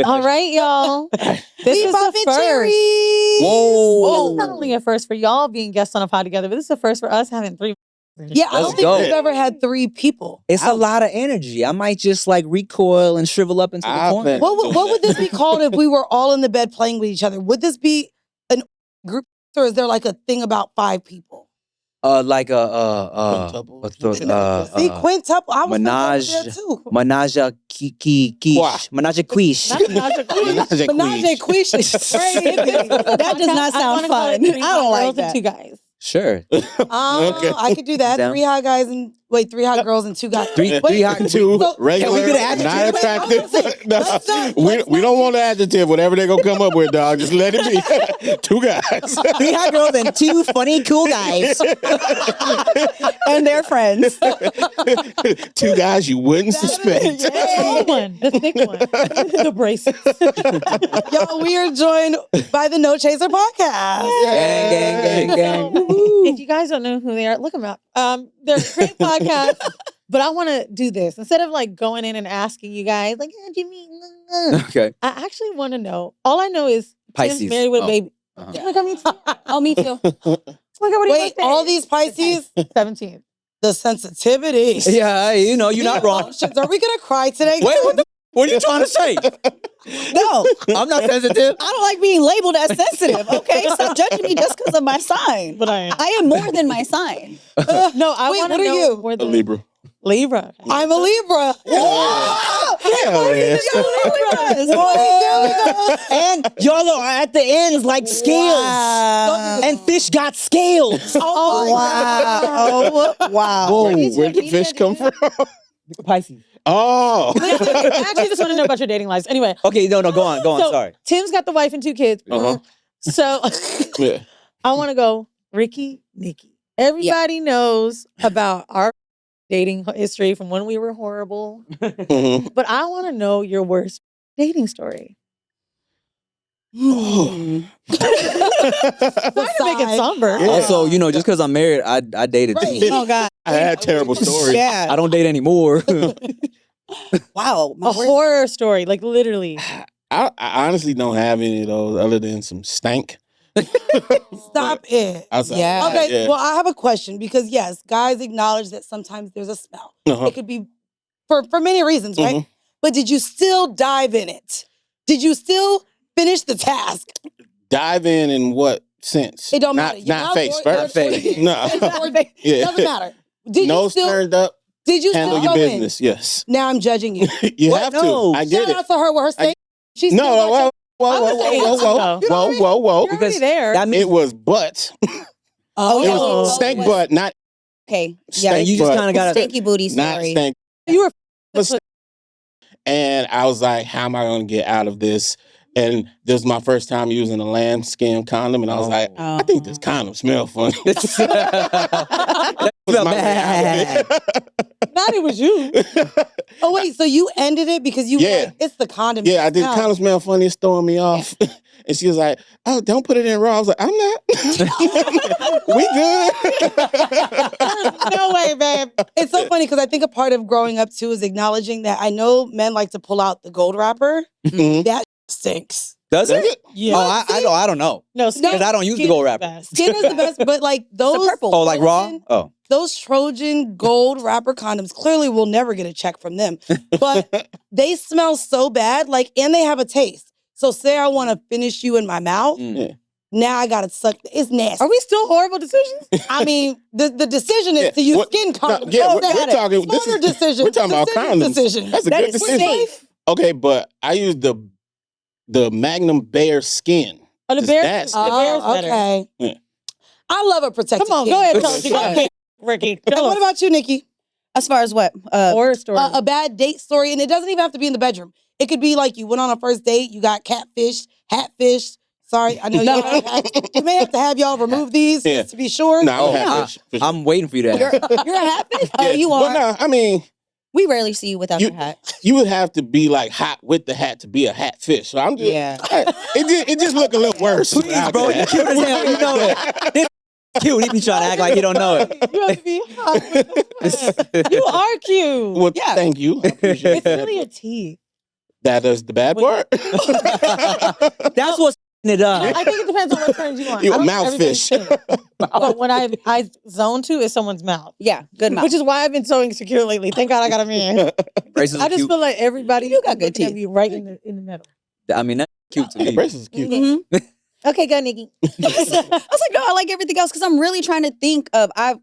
All right, y'all. This is the first. Whoa. This is not only a first for y'all being guests on a pod together, but this is the first for us having 3. Yeah, I don't think we've ever had 3 people. It's a lot of energy. I might just like recoil and shrivel up into the corner. What would this be called if we were all in the bed playing with each other? Would this be a group, or is there like a thing about 5 people? Like quintuple. See, quintuple. I was menage, there too. menage a quiche. Menage a quiche. Menage a quiche is crazy. That does not sound fun. I don't like that. 2 guys. Sure. Okay. I could do that. 3 hot guys and 3 hot girls and 2 guys. Three hot and 2 so, regular, can we get an not adjective? attractive. We don't want an adjective. Whatever they're gonna come up with, dog. Just let it be. 2 guys. 3 hot girls and 2 funny, cool guys. And their friends. 2 guys you wouldn't suspect. The tall one, the thick one, the braces. Y'all, we are joined by the No Chaser podcast. Gang. If you guys don't know who they are, look them up. They're a great podcast, but I want to do this instead of like going in and asking you guys like, how'd you meet? Okay. I actually want to know. All I know is Pisces. Tim's married with a baby. Uh-huh. Oh my God, me too. Oh, me too. Wait, all these Pisces? 17. The sensitivity. Yeah, you're not wrong. Emotions. Are we gonna cry today? Wait, what are you trying to say? No, I'm not sensitive. I don't like being labeled as sensitive. Okay, stop judging me just because of my sign. But I am. I am more than my sign. No, I Wait, want what to are know you? more A than Libra. Libra. I'm a Libra. Hell yeah. And y'all are at the ends like scales. Wow. And fish got scales. Oh, Wow. Oh, wow. Whoa, where did fish come from? Pisces. Oh. I actually just want to know about your dating lives. Anyway. Okay, no, go on. So, Sorry. Tim's got the wife and 2 kids. Uh-huh. So Yeah. I want to go Ricky, Nikki. Everybody knows about our dating history from when we were horrible. Mhm. But I want to know your worst dating story. Oh. Trying to make it somber. Yeah. Also, just because I'm married, I dated Right. too. Oh, God. I had terrible stories. Yeah. I don't date anymore. Wow. A horror story, like literally. I honestly don't have any of those other than some stank. Stop it. Outside. Yeah. Okay, Yeah. well, I have a question because yes, guys acknowledge that sometimes there's a smell. Uh-huh. It could be for many reasons, right? Mhm. But did you still dive in it? Did you still finish the task? Dive in what sense? It don't matter. You're Not face going- first. Not face. No. It Yeah. doesn't matter. Did Nose you still? turned up. Did you Handle still your go in? business. Yes. Now I'm judging you. You What? have No. to. I get Shout it. out to her with her state. She's No. Whoa. I would say yes, though. Whoa. You're already there. that means It was butt. Oh, It yeah. was stank butt, not Okay. stank you just butt. kind of gotta. Stinky booty Not story. stank. You were And I was like, how am I going to get out of this? And this was my first time using a lambskin condom. And I was like, I think this condom smells funny. That Was smell my bad. not it was you. Oh wait, so you ended it because you were Yeah. like, it's the condom. Yeah, I did. smell. Condom smell funny. It's throwing me off. And she was like, oh, don't put it in raw. I was like, I'm not. We good. No way, babe. It's so funny because I think a part of growing up too is acknowledging that I know men like to pull out the gold wrapper. Mhm. That stinks. Does Does it? it? Yeah. Oh, I don't know. No, Because I don't use the gold wrapper. Skin is the best, but like those purple. Oh, like raw? Trojan- Oh. those Trojan gold wrapper condoms clearly will never get a check from them. But they smell so bad, like, and they have a taste. So say I want to finish you in my mouth. Mm. Now I gotta suck. It's nasty. Are we still horrible decisions? I mean, the decision is Yeah, to use what- skin condoms. yeah, Oh, we're got it. talking- this Smarter is- decision. We're talking about Decision, condoms. Decision. That's a That good is decision. safe. Okay, but I used the Magnum Bear skin. Oh, the It's bear. nasty. The bear's Oh, better. okay. Yeah. I love a protected Come on, kid. go ahead. Tell us. Okay. Ricky. And Tell what us. about you, Nikki? As far as what? Horror story. A bad date story, and it doesn't even have to be in the bedroom. It could be like you went on a first date, you got catfish, hatfish. Sorry, I know you. We may have to have y'all remove these Yeah. just to be sure. No, Oh, I'm happy. For sure. I'm waiting for you to You're, ask. you're a hat bitch? Oh, Yeah. you Well, are. no, I mean, We rarely see you without You- your hat. you would have to be like hot with the hat to be a hat fish. So I'm just, Yeah. it just look a little worse. Please, without bro. that. You cute as hell. You know it. This cute. He be trying to act like he don't know it. You have to be hot with the- You are cute. Well, Yeah. thank you. I appreciate It's that. really a teeth. That is the bad part. That's what's it up. I think it depends on what turns you on. You I a don't mouth everything's fish. pink. But when I zone to is someone's mouth. Yeah, good mouth. Which is why I've been so insecure lately. Thank God I got a man. Braces I are just cute. feel like everybody You got good looking at teeth. me right in the middle. I mean, that's cute to The me. braces is cute. Mhm. Okay, go Nikki. I was like, no, I like everything else because I'm really trying to think of. I've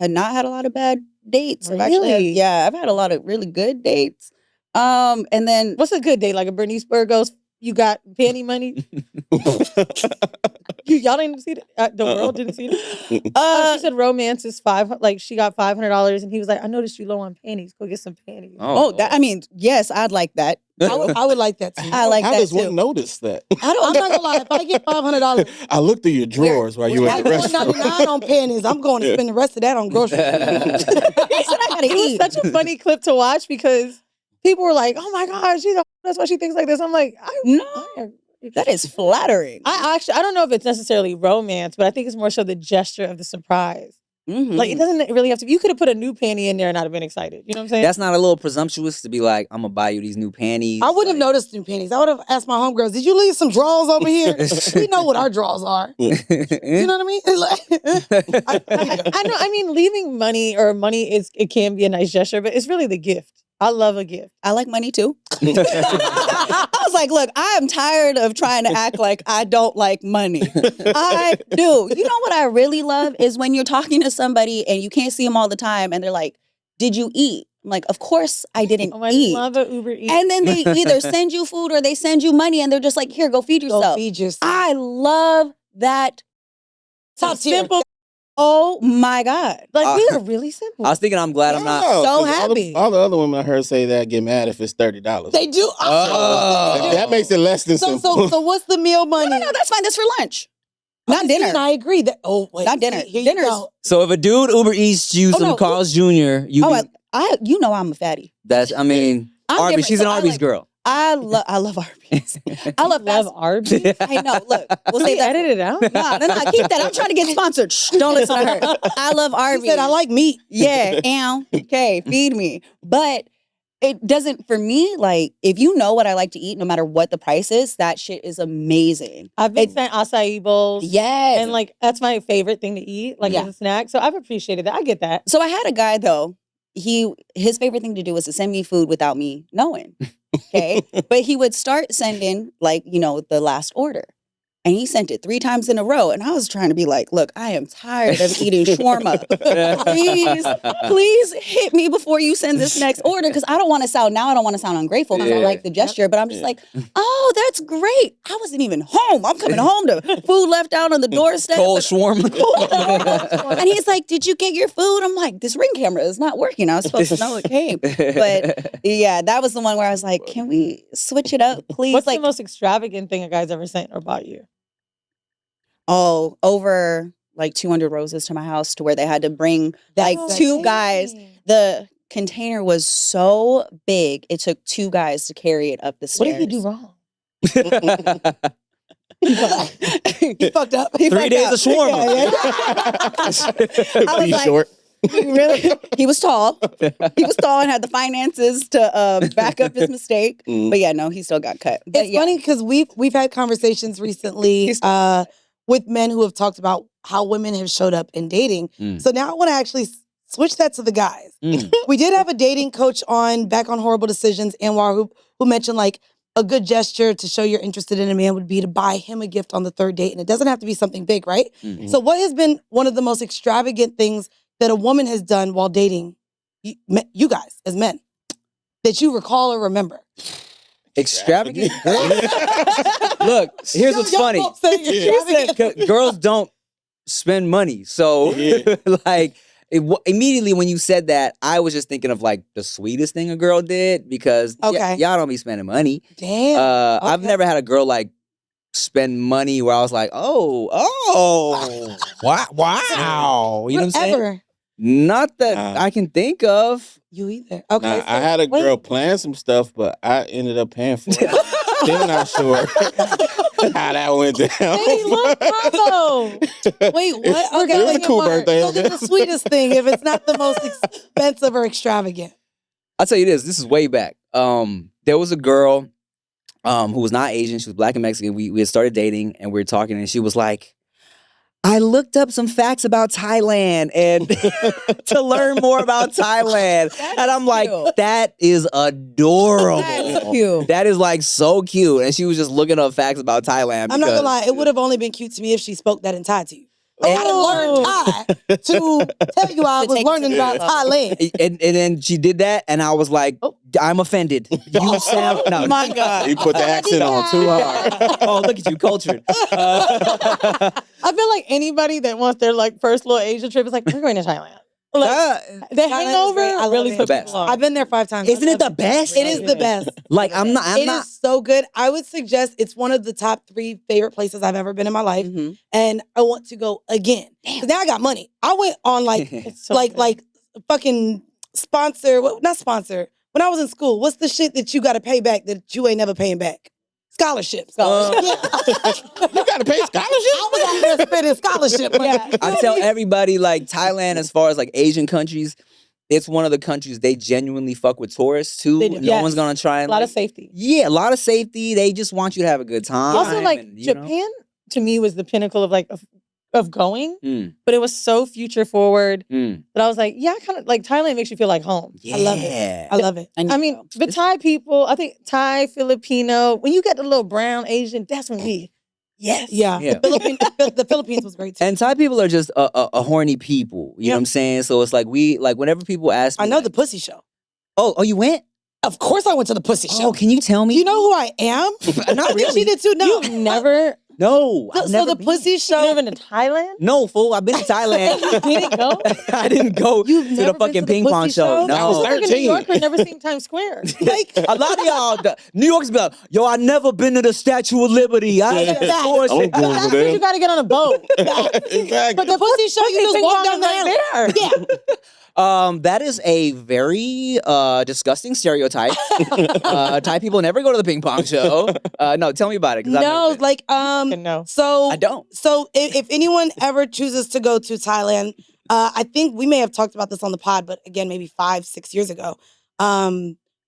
had not had a lot of bad dates. I've actually had, Really? yeah, I've had a lot of really good dates. And then What's a good day? Like a Bernice Burgos, you got panty money? Y'all didn't see that? The world didn't see that? She said romance is she got $500 and he was like, I noticed you low on panties. Go get some panties. I mean, yes, I'd like that. I would like that too. I like How that does too. one notice that? I'm not gonna lie. If I get $500, I looked through your drawers while you were at the restaurant. $1.99 on panties. I'm going to spend the rest of that on groceries. He said I gotta It was eat. such a funny clip to watch because people were like, oh my gosh, that's why she thinks like this. I'm like, That is flattering. I don't know if it's necessarily romance, but I think it's more so the gesture of the surprise. Mhm. Like, it doesn't really have to be. You could have put a new panty in there and I'd have been excited. You know what I'm saying? That's not a little presumptuous to be like, I'm gonna buy you these new panties. I wouldn't have noticed new panties. I would have asked my homegirls, did you leave some drawers over here? We know what our drawers are. You know what I mean? I know. I mean, leaving money it can be a nice gesture, but it's really the gift. I love a gift. I like money too. I was like, look, I am tired of trying to act like I don't like money. I do. You know what I really love is when you're talking to somebody and you can't see them all the time and they're like, did you eat? I'm like, of course I didn't Oh, I eat. love an Uber Eats. And then they either send you food or they send you money and they're just like, here, go feed yourself. Go feed yourself. I love that. Top tier. simple. Oh my God. Like, we are really simple. I was thinking, I'm glad I'm not. So 'cause happy. All the other women I heard say that get mad if it's $30. They do. That makes it less than So simple. what's the meal money? No, that's fine. That's for lunch. Not See, dinner. and I agree that. Oh wait, Not dinner. Here you Dinner's- go. So if a dude Uber Eats you Oh, some no. Carl's Jr., you Oh, be- you know I'm a fatty. that's, I mean, I'm Arby's, different. she's So an I Arby's like- girl. I love Arby's. I love love fast. Arby's. I know. Look, we'll Can say we that. edit it out? No, keep that. I'm trying to get sponsored. Shh, don't listen to her. I love She Arby's. said I like meat. Yeah, okay, feed me. But it doesn't, for me, like, if you know what I like to eat, no matter what the price is, that shit is amazing. I've been sent acai bowls. Yes. And like, that's my favorite thing to eat, like Yeah. as a snack. So I've appreciated that. I get that. So I had a guy, though, his favorite thing to do was to send me food without me knowing. Okay. But he would start sending, like, the last order. And he sent it 3 times in a row. And I was trying to be like, look, I am tired of eating shawarma. Please hit me before you send this next order. Because I don't want to sound ungrateful because I like the gesture. But I'm just like, oh, that's great. I wasn't even home. I'm coming home to food left out on the doorstep. Cold shawarma. And he's like, did you get your food? I'm like, this Ring camera is not working. I was supposed to know it came. But yeah, that was the one where I was like, can we switch it up, please? What's like, the most extravagant thing a guy's ever sent or bought you? oh, over like 200 roses to my house to where they had to bring like That's 2 guys. The container was so big, it took 2 guys to carry it up the What stairs. did he do wrong? He fucked up. 3 days of shawarma. I was Be like, short. really? He was tall. He was tall and had the finances to back up his mistake. Mm. But yeah, no, he still got cut. But It's funny because we've had conversations recently with men who have talked about how women have showed up in dating. Mm. So now I want to actually switch that to the guys. Mm. We did have a dating coach back on Horrible Decisions, Anwar, who mentioned like a good gesture to show you're interested in a man would be to buy him a gift on the 3rd date. And it doesn't have to be something big, right? Mhm. So what has been one of the most extravagant things that a woman has done while dating you guys as men that you recall or remember? Extravagant? Look, here's what's funny. Y'all both say extravagant. Girls don't spend money. So, Yeah. like, immediately when you said that, I was just thinking of, like, the sweetest thing a girl did because Okay. y'all don't be spending money. Damn. I've Okay. never had a girl, like, spend money where I was like, wow. You know what I'm saying? Ever. Not that I can think of. You either. Okay. Nah, I had a girl plan some stuff, but I ended up paying for it. Still not sure how that went down. Hey, look, bravo. Wait, what? It was Okay, a cool birthday. So then the sweetest thing, if it's not the most expensive or extravagant. I'll tell you this is way back. There was a girl who was not Asian. She was Black and Mexican. We had started dating and we were talking, and she was like, I looked up some facts about Thailand and to learn more about Thailand. And I'm like, that is adorable. That's cute. That is like so cute. And she was just looking up facts about Thailand. I'm not gonna lie, it would have only been cute to me if she spoke that in Thai to you. I had to learn Thai to tell you I was learning about Thailand. And then she did that, and I was like, I'm offended. You sound no. My God. You put the accent on too hard. Oh, look at you, cultured. I feel like anybody that wants their like first little Asia trip is like, we're going to Thailand. Like, the Thailand is hangover great. I love really it. puts The people best. off. I've been there 5 times. Isn't it the best? It is the best. Like I'm not. It is so good. I would suggest it's one of the top 3 favorite places I've ever been in my life, and I want to go again. Because now I got money. I went on like It's so like good. like fucking sponsor. Not sponsor. When I was in school, what's the shit that you got to pay back that you ain't never paying back? Scholarships. You gotta pay scholarship. I was out there spending scholarship. I tell everybody like Thailand, as far as like Asian countries, it's one of the countries they genuinely fuck with tourists too. They do. No Yes. one's gonna try a and lot like, of safety. Yeah, a lot of safety. They just want you to have a good time. Also, like and, you know. Japan to me was the pinnacle of like of going, Mm. but it was so future forward Mm. that I was like, yeah, kind of like Thailand makes you feel like home. Yeah. I love it. I love it. I mean, the Thai people, I think Thai, Filipino, when you get the little brown Asian, that's when we, yes. Yeah. Yeah. The Philippines was great too. And Thai people are just a horny people. You know what I'm saying? So it's like whenever people ask me, I know like, the pussy show. Oh, you went? Of course I went to the pussy show. Oh, can you tell me? You know who I am? Not really. She did too. No. You've never, No. I've So never the been. pussy you've show. never been to Thailand? No, fool. I've been to Thailand. You didn't go? I didn't go You've to never the been fucking to the ping pong pussy show. show? That was No. Like a New 13. Yorker, never seen Times Square. Like, A lot of y'all, New York's be like, yo, I never been to the Statue of Liberty. I ain't Yeah. for I'm shit. going That's over what you there. got to get on a boat. Exactly. but the pussy show, you just Ping walk pong down the is alley. right there. Yeah. That is a very disgusting stereotype. Thai people never go to the ping pong show. No, tell me about it. 'Cause I've never No, been. like No. So I don't. So if anyone ever chooses to go to Thailand, I think we may have talked about this on the pod, but again, maybe 5-6 years ago.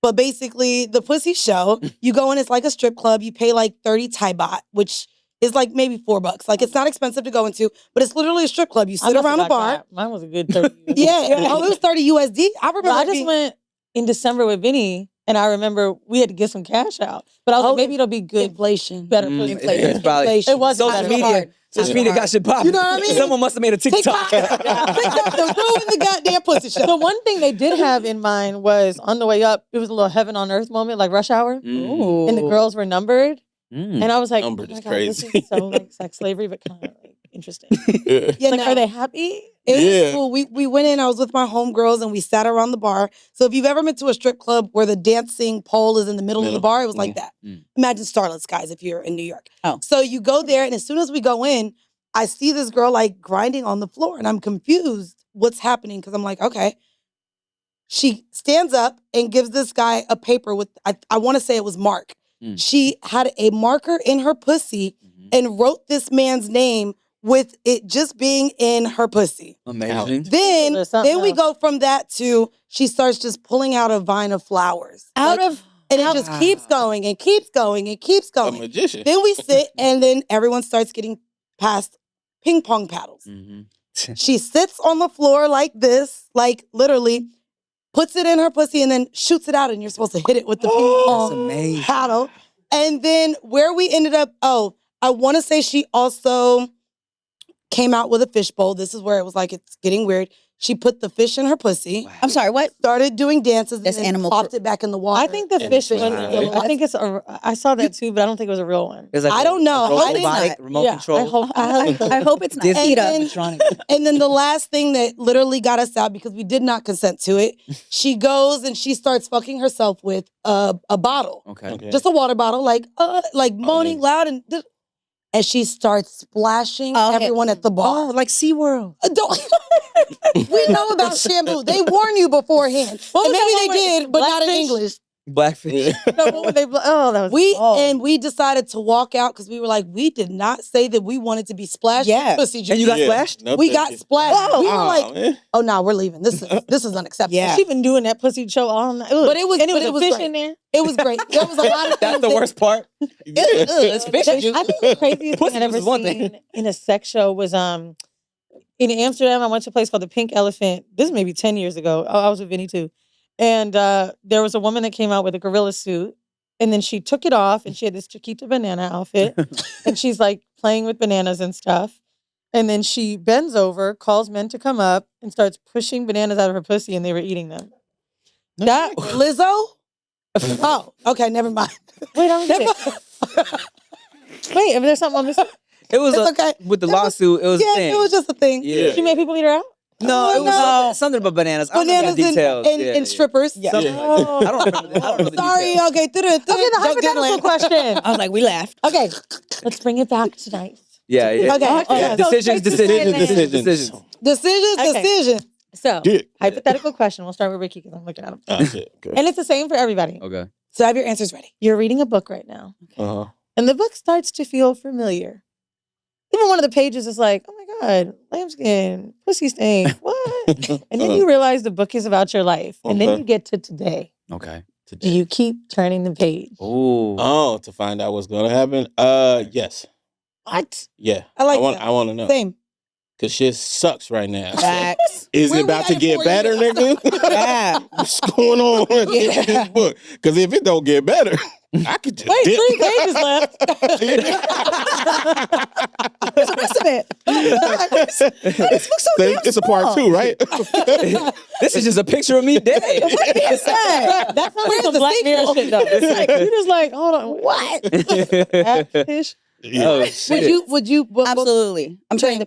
But basically, the pussy show, you go in, it's like a strip club. You pay like 30 Thai baht, which is like maybe $4. Like it's not expensive to go into, but it's literally a strip club. You I sit must around a have got bar. that. Mine was a good 30. Yeah. Oh, it was 30 USD. I remember. But I just being- went in December with Vinny, and I remember we had to get some cash out. But I was like, maybe it'll be good, inflation. better for It's inflation. probably Inflation. It was social better. media. Social media got shit popping. You know what I mean? Someone must have made a TikTok. TikTok done ruined the goddamn pussy show. The one thing they did have in mind was on the way up, it was a little heaven on earth moment, like rush hour, Mm. and the girls were numbered. Mm. And I was like, Numbered oh is my God, this crazy. is so like sex slavery, but kind of like interesting. Yeah, Like, no. are they happy? It Yeah. was cool. We went in. I was with my homegirls and we sat around the bar. So if you've ever been to a strip club where the dancing pole is in the middle of the bar, it was like that. Mm. Imagine Starlets, guys, if you're in New York. Oh. So you go there, and as soon as we go in, I see this girl like grinding on the floor, and I'm confused what's happening because I'm like, okay. She stands up and gives this guy a paper with I want to say it was Mark. Mm. She had a marker in her pussy Mhm. and wrote this man's name with it just being in her pussy. Amazing. Then, There's something then we else. go from that to she starts just pulling out a vine of flowers. Out Like, of and it just keeps going and keeps going and keeps A going. magician. Then we sit and then everyone starts getting past ping pong paddles. Mhm. She sits on the floor like this, like literally, puts it in her pussy and then shoots it out, and you're supposed to hit it with the ping That's pong amazing. paddle. And then where we ended up, I want to say she also came out with a fishbowl. This is where it was like, it's getting weird. She put the fish in her pussy, I'm sorry, what? started doing dances, That's and then animal popped it back in the water. I think the And fish it's one. not. I think it's I saw that too, but I don't think it was a real one. It's like I don't know. a I did robotic not. remote Yeah, control. I hope. I hope it's not Disney And PETA. then- And then the last thing that literally got us out because we did not consent to it, she goes and she starts fucking herself with a bottle, Okay. Okay. just a water bottle, like moaning nice. loud, and she starts splashing Oh, okay. everyone at the bar. Oh, like SeaWorld. Don't. We know about shampoo. They warn you beforehand. What And was maybe that they one where did, but not in Blackfish? English. Blackfish. No, what would they? Oh, that was we decided to walk out because we were like, we did not say that we wanted to be splashed with pussy juice. And you got splashed? No, We thank got you. splashed. We were like, man. oh no, we're leaving. This is unacceptable. Yeah. She been doing that pussy show all night. But it was and it was but a it was fish great. in there. It was great. There was a lot of That's things the that- worst part. It's fish I juice. think the craziest Pussy thing I'd juice ever is one seen thing. in a sex show was in Amsterdam. I went to a place called the Pink Elephant. This is maybe 10 years ago. I was with Vinny too. And there was a woman that came out with a gorilla suit. And then she took it off and she had this Chiquita banana outfit. And she's like playing with bananas and stuff. And then she bends over, calls men to come up, and starts pushing bananas out of her pussy, and they were eating them. That Lizzo? Oh, okay, never mind. wait, I'm wait, if there's something on this, It was It's okay. with the lawsuit. It was a Yeah, thing. it was just a thing. Yeah. she made people eat her out. No, it was something about bananas. I don't know Bananas the details. and strippers. Yeah. Something like that. I don't remember. I don't know the Sorry, details. okay. Okay, the hypothetical question. I was like, we laughed. Okay, let's bring it back tonight. Yeah, yeah. Okay. Yeah, So decisions. Decisions. Okay. So, Dick. hypothetical question. We'll start with Ricky because I'm looking at him. Oh, shit. Okay. And it's the same for everybody. Okay. So have your answers ready. You're reading a book right now, Uh-huh. and the book starts to feel familiar. Even one of the pages is like, oh my God, lambskin, pussy stain, what? And then you realize the book is about your life. And then Uh-huh. you get to today. Okay. Do you keep turning the page? Oh. Oh, to find out what's gonna happen? Yes. What? Yeah. I like want that. I want to know. Same. Cause shit sucks right now. Facts. Is Where it we about at to in get 4 better, years? nigga? Yeah. What's going on in this book? Because if it don't get better, I could just Wait, dip. 3 pages left. There's the rest of it. This book's so damn It's a part small. 2, right? This is just a picture of me dead. What being said? That's not Where's some the Black Mirror sequel? shit though. It's like, you're just like, hold on, what? Catfish? Oh shit. Would you Absolutely. I'm trying to.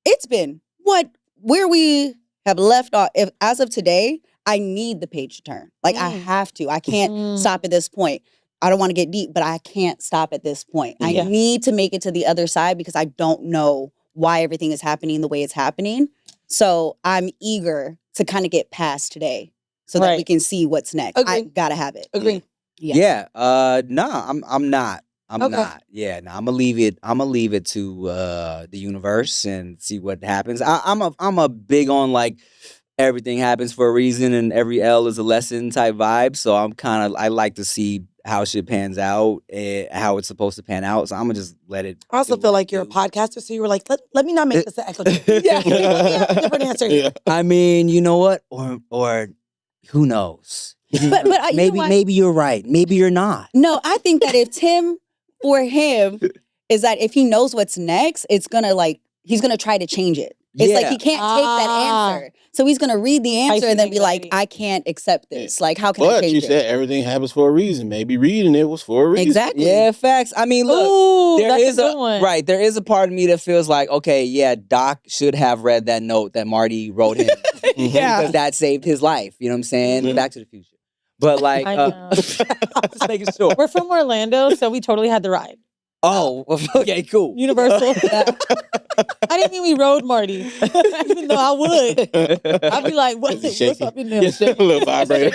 It's been where we have left off. If as of today, I need the page to turn. Like I have to. I can't stop at this point. I don't want to get deep, but I can't stop at this point. I Yeah. need to make it to the other side because I don't know why everything is happening the way it's happening. So I'm eager to kind of get past today so that we Right. can see what's next. I Agree. gotta have it. agree? Yeah. Nah. I'm not. I'm Okay. not. Yeah. No. I'm gonna leave it. I'm gonna leave it to the universe and see what happens. I'm a big on like everything happens for a reason and every L is a lesson type vibe. So I like to see how shit pans out and how it's supposed to pan out. So I'm gonna just let it. I also do feel what like it you're a do. podcaster, so you were like, let me not make this an echo. Yeah, let me have a different answer. Yeah. I mean, you know what? Or who knows? But you know maybe what? maybe you're right. Maybe you're not. No, I think that if Tim, for him, is that if he knows what's next, it's gonna he's gonna try to change it. It's like he can't take that answer. So he's gonna read the answer see and then the be like, anxiety. I can't accept this. Like, how can I But change you it? said everything happens for a reason. Maybe reading it was for a reason. Exactly. Yeah, facts. I mean, look. Ooh, There that's is a good one. right. There is a part of me that feels like, okay, yeah, Doc should have read that note that Marty wrote him. Because that saved his life. You know what I'm saying? Mhm. Back to the Future. But like, I know. just making sure. We're from Orlando, so we totally had the ride. Oh, okay, cool. Universal. I didn't mean we rode Marty, even though I would. I'd be like, what's shaky. up in there? A little vibrator.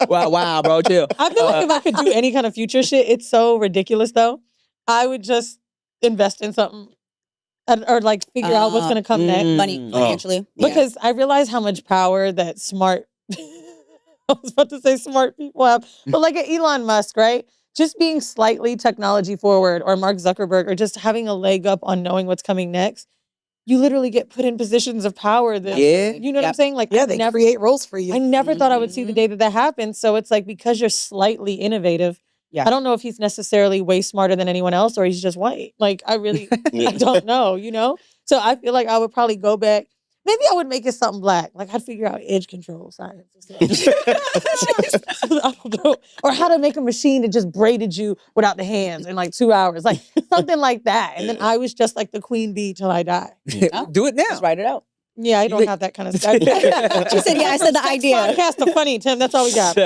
wow, bro, chill. I feel like if I could do any kind of future shit, it's so ridiculous though. I would just invest in something or like figure out what's going to come next. Money financially. Yeah. Because I realize how much power that smart, I was about to say smart people have, but like an Elon Musk, right? Just being slightly technology forward or Mark Zuckerberg or just having a leg up on knowing what's coming next, you literally get put in positions of power that, Yeah. you know what I'm saying? Like, Yeah, they create roles for you. I never thought I would see the day that happened. So it's like, because you're slightly innovative, Yeah. I don't know if he's necessarily way smarter than anyone else or he's just white. Like, I really I don't know, you know? So I feel like I would probably go back. Maybe I would make it something black. Like, I'd figure out edge control science and stuff. I don't know. Or how to make a machine that just braided you without the hands in like 2 hours. Like, something like that. And then I was just like the queen bee till I die. Do it now. Just write it out. Yeah, I don't have that kind of stuff. She said, yeah, I said the idea. Podcast are funny, Tim. That's all we got.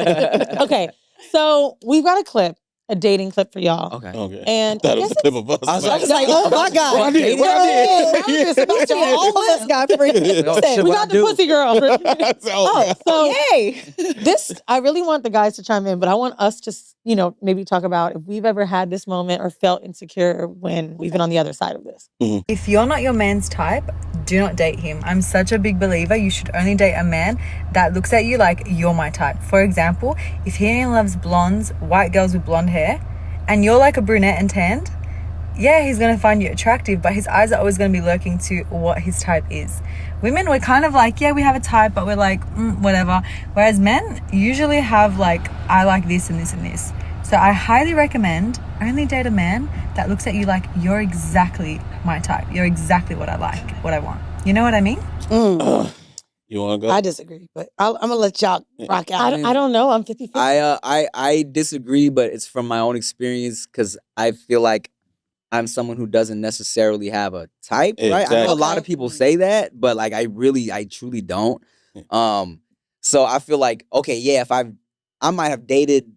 Okay, so we've got a clip. a dating clip for y'all. Okay. Okay. And I thought I it was guess a clip of us. I was I was like, oh my God. What I did? What I did? All of us got free. Oh, shit, we what got I the do? pussy girl. Oh, So Yay. this, I really want the guys to chime in, but I want us to, maybe talk about if we've ever had this moment or felt insecure when we've been on the other side of this. If you're not your man's type, do not date him. I'm such a big believer you should only date a man that looks at you like you're my type. For example, if he only loves blondes, white girls with blonde hair, and you're like a brunette and tanned, yeah, he's going to find you attractive, but his eyes are always going to be lurking to what his type is. Women, we're kind of like, yeah, we have a type, but we're like, whatever. Whereas men usually have like, I like this and this and this. So I highly recommend only date a man that looks at you like you're exactly my type. You're exactly what I like, what I want. You know what I mean? You want to go? I disagree, but I'm gonna let y'all rock out. I don't know. I'm 50-50. I disagree, but it's from my own experience because I feel like I'm someone who doesn't necessarily have a type, right? I know a Exactly. lot of people say that, but like I truly don't. So I feel like, okay, yeah, if I might have dated,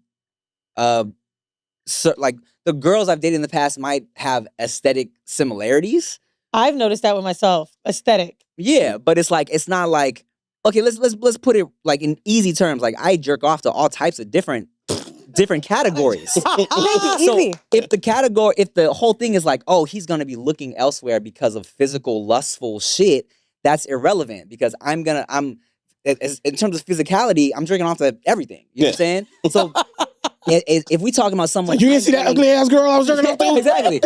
like the girls I've dated in the past might have aesthetic similarities. I've noticed that with myself. Aesthetic. Yeah, but it's like it's not like, okay, let's put it like in easy terms. Like I jerk off to all types of different categories. So Easy. if the whole thing is like, oh, he's gonna be looking elsewhere because of physical, lustful shit, that's irrelevant because in terms of physicality, I'm jerking off to everything. You know what I'm saying? So if we talking about someone, You didn't see that ugly ass girl I was jerking off to? Exactly.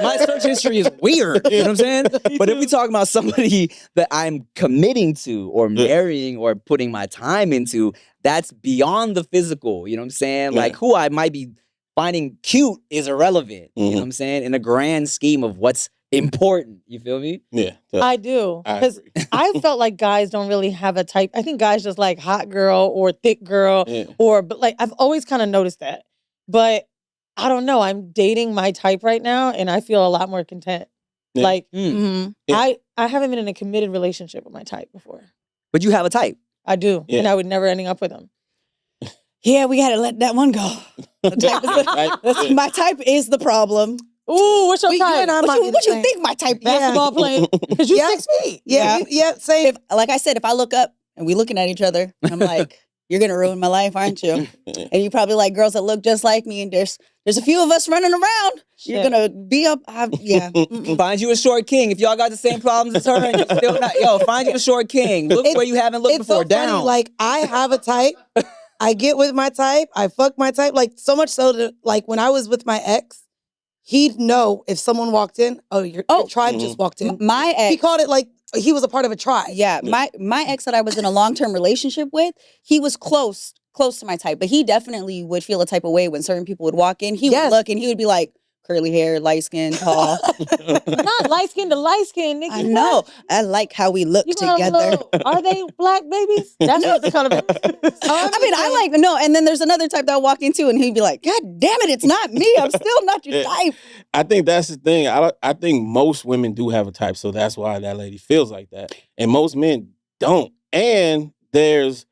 My search history is weird. You know what I'm saying? But if we talking about somebody that I'm committing to or marrying or putting my time into, that's beyond the physical. You know what I'm saying? Yeah. Like who I might be finding cute is irrelevant. You know what I'm saying? In the grand scheme of what's important. You feel me? Yeah. I do. Because I felt like guys don't really have a type. I think guys just like hot girl or thick girl but like I've always kind of noticed that. But I don't know. I'm dating my type right now and I feel a lot more content. Yeah. Like Yeah. I haven't been in a committed relationship with my type before. But you have a type. I do. Yeah. And I would never ending up with him. Yeah, we gotta let that one go. My type is the problem. Ooh, what's your You type? and I might be the What you same. think my type is? Basketball playing? Because you 6 feet. Yeah, same. Like I said, if I look up and we looking at each other, I'm like, you're gonna ruin my life, aren't you? And you probably like girls that look just like me, and there's a few of us running around. You're Shit. gonna be up. Find you a short king. If y'all got the same problems as her, and you're still not, find you a short king. Look where you haven't looked It's before. so Down. funny. Like I have a type. I get with my type. I fuck my type. Like so much so that like when I was with my ex, he'd know if someone walked in. Oh, your tribe just walked in. My ex, He called it like he was a part of a tribe. yeah, my ex that I was in a long-term relationship with, he was close to my type, but he definitely would feel a type of way when certain people would walk in. He would look and he would be like, curly hair, light skin, tall. Not light skin to light skin, Nikki. I know. I like how we look together. Are they black babies? That's what they're kind of. I mean, I like no. And then there's another type that I'll walk into, and he'd be like, "God damn it, it's not me. I'm still not your type." I think that's the thing. I think most women do have a type, so that's why that lady feels like that. And most men don't. And there's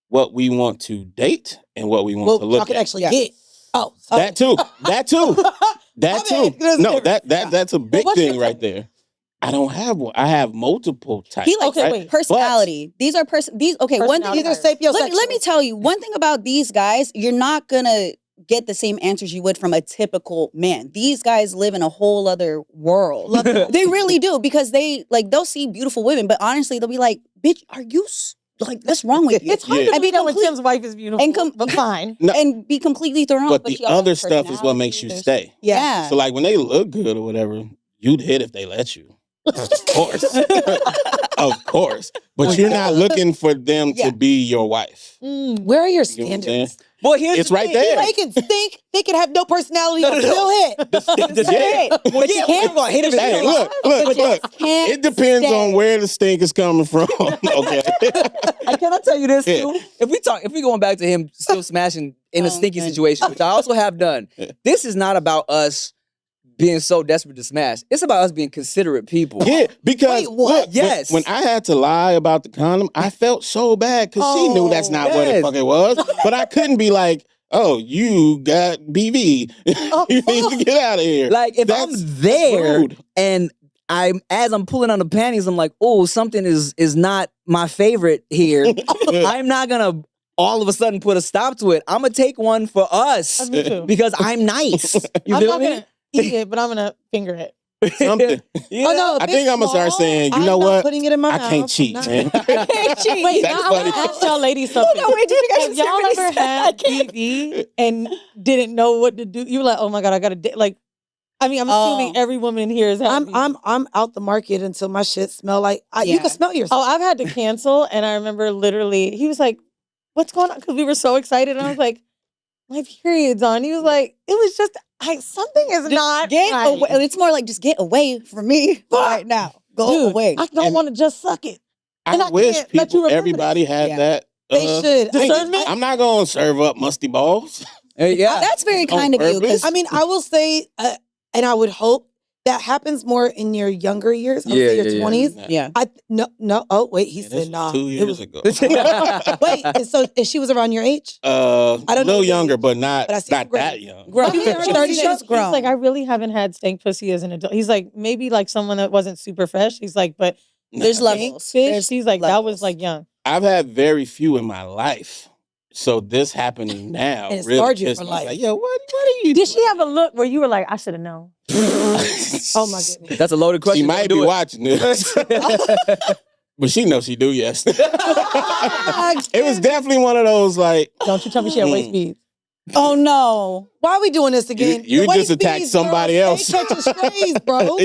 what we want to date and what we want to look I could at. actually get. Oh, That too. That too. That too. No, that's a big what's your thing right there. I don't have one. I have multiple types. He likes Okay, wait. personality. These are these. Okay, one thing. Personality. Either sapiosexual. Let me tell you one thing about these guys. You're not gonna get the same answers you would from a typical man. These guys live in a whole other world. They really do because they'll see beautiful women, but honestly, they'll be like, "Bitch, are you like what's wrong with you?" It's hard Yeah. to be when Tim's wife is beautiful, And but fine. No, and be completely thrown off. but But the other stuff is what makes you stay. Yeah. So like when they look good or whatever, you'd hit if they let you. Of course. Of course. But you're not looking for them to be your wife. Where are your You know what I'm saying? standards? Well, here's It's the right thing. there. They can stink. They can have no personality. No, and no, no. still hit. Well, yeah, we're gonna hit him. Hey, look. can't It depends on where the stink is coming from. Okay. Can I tell you this Yeah. too? If we going back to him still smashing in a stinky situation, which I also have done, this is not about us being so desperate to smash. It's about us being considerate people. Yeah, because Wait, what? look, Yes. when I had to lie about the condom, I felt so bad because she knew that's not what yes. the fuck it was. But I couldn't be like, oh, you got BV. You need to get out of here. Like if That's I'm there rude. and as I'm pulling on the panties, I'm like, oh, something is not my favorite here. I'm not gonna all of a sudden put a stop to it. I'm gonna take one for us Me too. because I'm nice. You I'm feel not me? gonna eat it, but I'm gonna finger it. Something. Yeah. Oh no, I think I'm gonna start saying, you I'm know not what? putting it in my I mouth. can't cheat, I'm not- man. Can't cheat. Wait, That's now I funny. want to ask y'all ladies something. Hold on, wait, do you think I Have should say y'all what he ever said? I had can't. BV and didn't know what to do? You were like, oh my god, I gotta like. I mean, I'm assuming Oh. every woman in here is. I'm out the market until my shit smell like you Yeah. can smell yourself. Oh, I've had to cancel, and I remember literally, he was like, "What's going on?" Because we were so excited, and I was like, "My period's on." He was like, "It was just something is not Get right." away. It's more like just get away from me right now. Go Dude, away. I don't And- want to just suck it. And I I wish can't let you remember everybody had Yeah. that. They should. discernment? I'm not gonna serve up musty balls. Yeah. That's very On kind of you. 'Cause purpose? I mean, I will say, and I would hope that happens more in your younger years. I would say your 20s. yeah. No. Oh wait, he Yeah, said this nah. was 2 It years was- ago. Wait, and so and she was around your age? I don't don't know know your younger, age, but not but I see you that grown. young. Grown. He was 30, he's she's grown. like, I really haven't had stank pussy as an adult. He's like, maybe like someone that wasn't super fresh. He's like, but There's Nah. levels. fish, There's he's like, that levels. was like young. I've had very few in my life. So this happening now And it really scarred you pissed for me. I was life. like, yo, what are you Did she have a look where you were like, I should have known? Oh my goodness. That's a loaded question. She might Don't be do it. watching this. But she knows she do, yes. It was definitely one of those like, Don't you tell me she had waist beads. Oh no. Why are we doing this again? You Your just waist attacked beads, somebody girl. else. Stay catching strays, bro.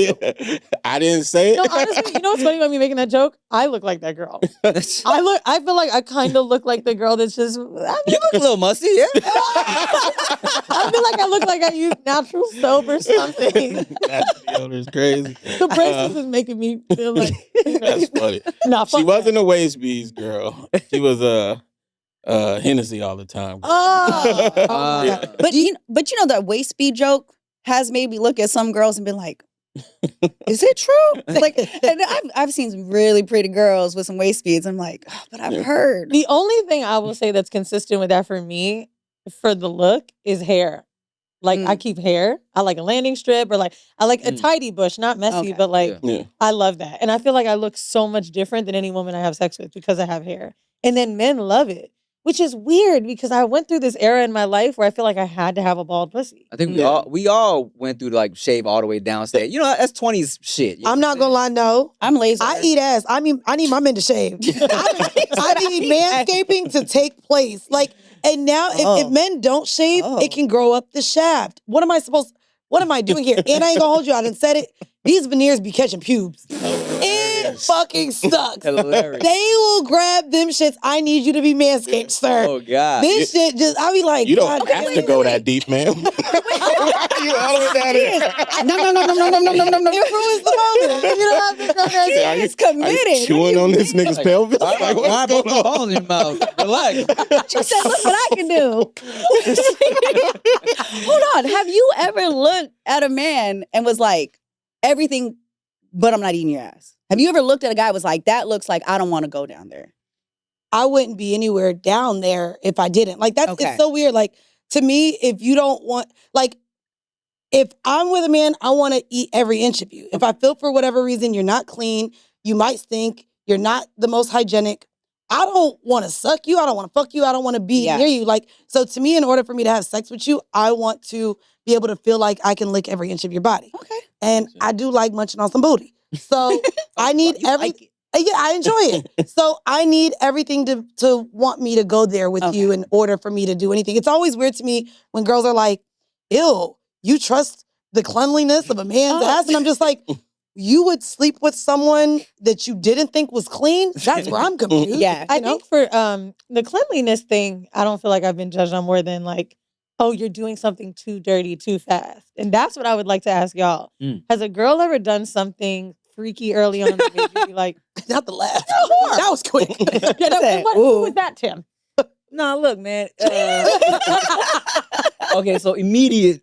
I didn't say it. No, honestly, you know what's funny about me making that joke? I look like that girl. I feel like I kind of look like the girl that's just. You look a little musty, yeah. I feel like I look like I use natural soap or something. That deodorant is crazy. The braces is making me feel like. That's funny. Nah, She fuck wasn't a waist beads girl. She was Hennessy all the time. Oh, oh my Yeah. God. But you know that waist speed joke has made me look at some girls and been like, is it true? Like, and I've seen some really pretty girls with some waist speeds. I'm like, oh, but I've heard. The only thing I will say that's consistent with that for me, for the look, is hair. Like I keep hair. I like a landing strip, or like I like a tidy bush, not messy, Okay. but like Yeah. I love that. And I feel like I look so much different than any woman I have sex with because I have hair. And then men love it, which is weird because I went through this era in my life where I feel like I had to have a bald pussy. I think we all went through like shave all the way downstairs. You know, that's 20s shit. You know I'm not gonna lie, no. I'm lazy. I eat ass. I mean, I need my men to shave. I need manscaping to take place. Like, and now if men don't shave, it can grow up the shaft. What am I doing here? And I ain't gonna hold you out and said it. These veneers be catching pubes. It fucking sucks. Hilarious. They will grab them shits. I need you to be manscaped, sir. Oh God. This shit just, I be like, You don't God have damn to it. go that deep, man. Why are you all the way down there? No. It ruins the moment. You don't have to go that deep. Are you- It's committed. Are you chewing on this nigga's pelvis? Like, what's Why going put on? holes in your mouth? Relax. She said, look what I can do. Hold on. Have you ever looked at a man and was like, everything, but I'm not eating your ass? Have you ever looked at a guy and was like, that looks like I don't want to go down there? I wouldn't be anywhere down there if I didn't. Like that's Okay. it's so weird. Like to me, if you don't want like if I'm with a man, I want to eat every inch of you. If I feel for whatever reason you're not clean, you might stink, you're not the most hygienic, I don't want to suck you, I don't want to fuck you, I don't want to be Yeah. near you. Like so to me, in order for me to have sex with you, I want to be able to feel like I can lick every inch of your body. Okay. And I do like munching on some booty. So I need You every like it. yeah, I enjoy it. So I need everything to want me to go there with you in order for me to do anything. It's always weird to me when girls are like, ew, you trust the cleanliness of a man's ass? And I'm just like, you would sleep with someone that you didn't think was clean? That's where I'm confused. Yeah. I you know? think for the cleanliness thing, I don't feel like I've been judged on more than like, oh, you're doing something too dirty too fast. And that's what I would like to ask y'all. Has a girl ever done something freaky early on that made you be like, Not the laugh. That was quick. yeah, no, said, what ooh. was that, Tim? Nah, look, man. Okay, so immediate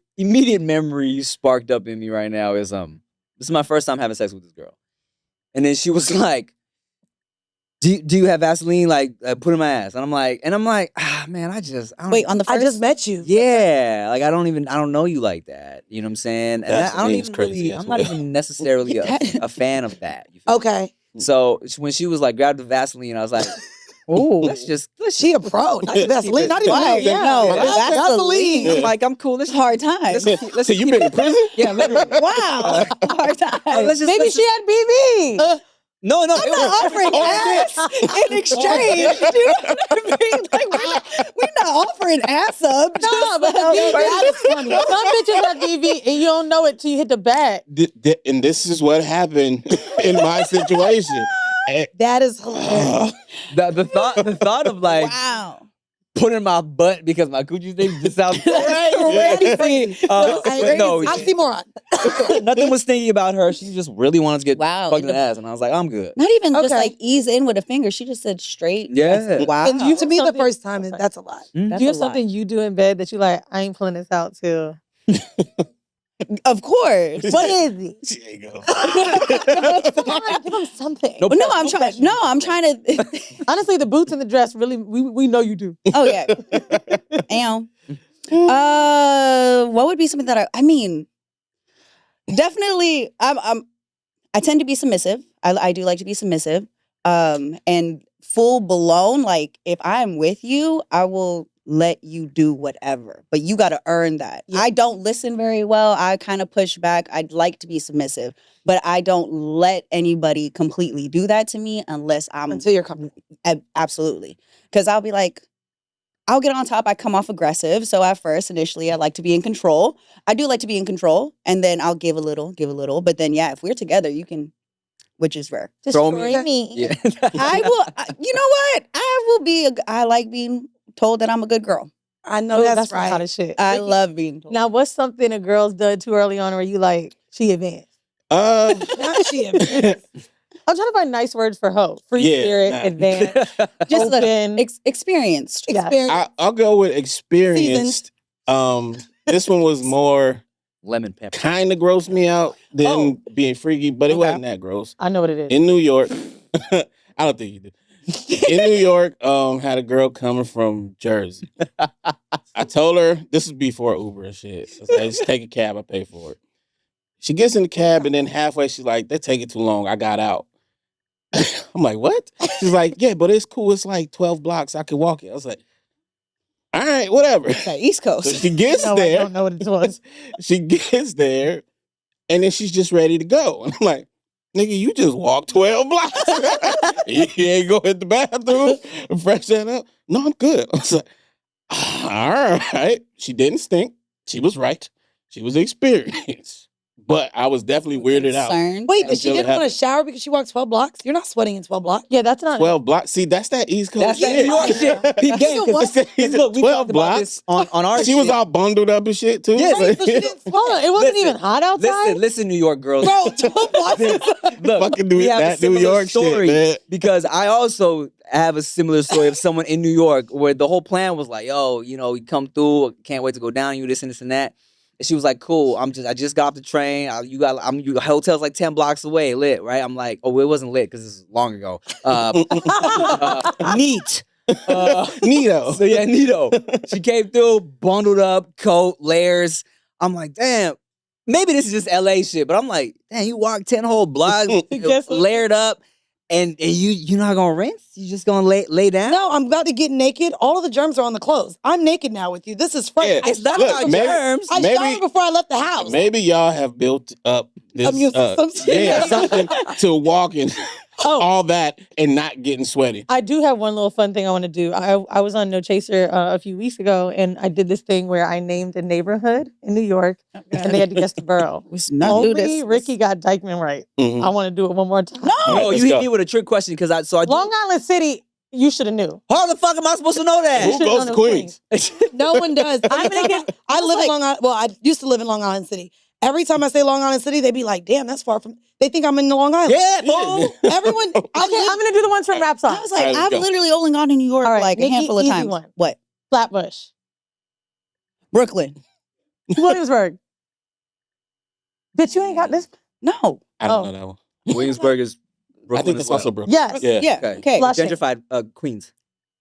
memory sparked up in me right now is this is my first time having sex with this girl, and then she was like, do you have Vaseline like put in my ass? And I'm like, man, I don't, Wait, on the first? I just met you. yeah, like I don't know you like that. You know what I'm saying? And I don't Vaseline's even crazy really, as I'm not well. even necessarily a fan of that. You feel me? Okay. So when she was like, grab the Vaseline, I was like, Ooh. let's She a pro. Not Vaseline. Not even Right, yeah. no, Vaseline. I'm like, I'm cool. Let's Hard times. So you been in prison? yeah, literally. Wow. Hard times. Maybe she had BB. No, I'm not offering ass in exchange. You know what I mean? Like we're not offering ass up. No, but That is funny. some bitches have BB and you don't know it till you hit the bag. And this is what happened in my situation. That is hilarious. the thought of like Wow. putting my butt because my coochie thing just sounds Crazy. no, Oxymoron. nothing was stinky about her. She just really wanted to get Wow. fucked in the ass, and I was like, I'm good. Not even just Okay. like ease in with a finger. She just said straight. Yeah. Wow. And you, to me, the Something- first time, that's a lot. Mm. That's Do you have a lot. something you do in bed that you like, I ain't pulling this out till? Of course. What is it? There you go. Come on, give him something. No, No, I'm trying. No, I'm trying to. Honestly, the boots and the dress, really, we know you do. Oh yeah. Am. What would be something that I mean, definitely. I tend to be submissive. I do like to be submissive. And full blown. Like if I'm with you, I will let you do whatever, but you got to earn that. Yeah. I don't listen very well. I kind of push back. I'd like to be submissive, but I don't let anybody completely do that to me unless I'm Until you're coming. absolutely. Because I'll be like, I'll get on top. I come off aggressive. So at first, initially, I like to be in control. I do like to be in control, and then I'll give a little. But then, yeah, if we're together, you can, which is rare. Throw me. Destroy me. Yeah. I will. You know what? I will be. I like being told that I'm a good girl. I know Oh, that's the right. hottest shit. I love being told. Now, what's something a girl's done too early on where you like, she advanced? Not she. I'm trying to find nice words for hoe. Free Yeah, spirit, nah. advanced, Just open. experienced. Yeah. Experience. I'll go with experienced. This one was more Lemon pepper. kind of grossed me out than Oh. being freaky, but it Okay. wasn't that gross. I know what it is. In New York, I don't think you did. In New York, had a girl coming from Jersey. I told her this was before Uber and shit. I said, just take a cab, I pay for it. She gets in the cab and then halfway she's like, "They're taking too long. I got out." I'm like, "What?" She's like, "Yeah, but it's cool. It's like 12 blocks. I can walk it." I was like, "All right, whatever." Okay, East So Coast. she gets No, I there. don't know what it was. She gets there, and then she's just ready to go. And I'm like, "Nigga, you just walked 12 blocks. You ain't go hit the bathroom and freshen up." "No, I'm good." I was like, "All right." She didn't stink. She was right. She was experienced. But I was definitely weirded out. Concerned. Wait, did she Until it get want to happened. shower because she walked 12 blocks? You're not sweating in 12 blocks. Yeah, that's not 12 blocks. See, that's that East Coast That's that shit. New York shit. Peep game. You what? It's Look, we 12 talked about blocks. this on our She was shit. all bundled up and shit, too. Yeah, Right, so she didn't Hold on, it wasn't Listen, even hot outside. Listen, New York girls. Bro, 12 blocks. Look, Fucking New- we have a that New similar York shit, story man. because I also have a similar story of someone in New York where the whole plan was like, "Yo, you know, you come through, can't wait to go down you, this and this and that." And she was like, "Cool, I just got off the train. Your hotel's like 10 blocks away, lit, right?" I'm like, "Oh, it wasn't lit because this is long ago." Neat. Neato. So yeah, neato. She came through, bundled up, coat, layers. I'm like, damn, maybe this is just LA shit, but I'm like, damn, you walk 10 whole blocks, Guess what? layered up, and you're not gonna rinse? You just gonna lay down? No, I'm about to get naked. All of the germs are on the clothes. I'm naked now with you. This is fresh. Yeah. It's not Look, about maybe- germs. I maybe- showered before I left the house. Maybe y'all have built up this Immune system. yeah, something to walking Oh. all that and not getting sweaty. I do have one little fun thing I want to do. I was on No Chaser a few weeks ago, and I did this thing where I named a neighborhood in New York, and they had to guess the borough. Let's not do Only this. Ricky got Dykeman right. Mhm. I want to do it one more time. No, All right, you let's hit go. me with a trick question because I do. Long Island City, you should have knew. How the fuck am I supposed to know Who that? should've goes known to it was Queens? No one does. I'm gonna get- I live in Long Island. Well, I used to live in Long Island City. Every time I say Long Island City, they be like, "Damn, that's far from." They think I'm in Long Island. Yeah, fool. Everyone. Okay, I'm gonna do the ones from Rap Song. I was like, All right, let's I've go. literally only gone to New York All right, like a Nikki, handful of easy times. one. What? Flatbush, Brooklyn. Williamsburg. Bitch, you ain't got this. No. I don't Oh. know that one. Williamsburg is I think that's also Brooklyn. Yes. Yeah. Yeah. Okay. Flushing. Gentrified Queens.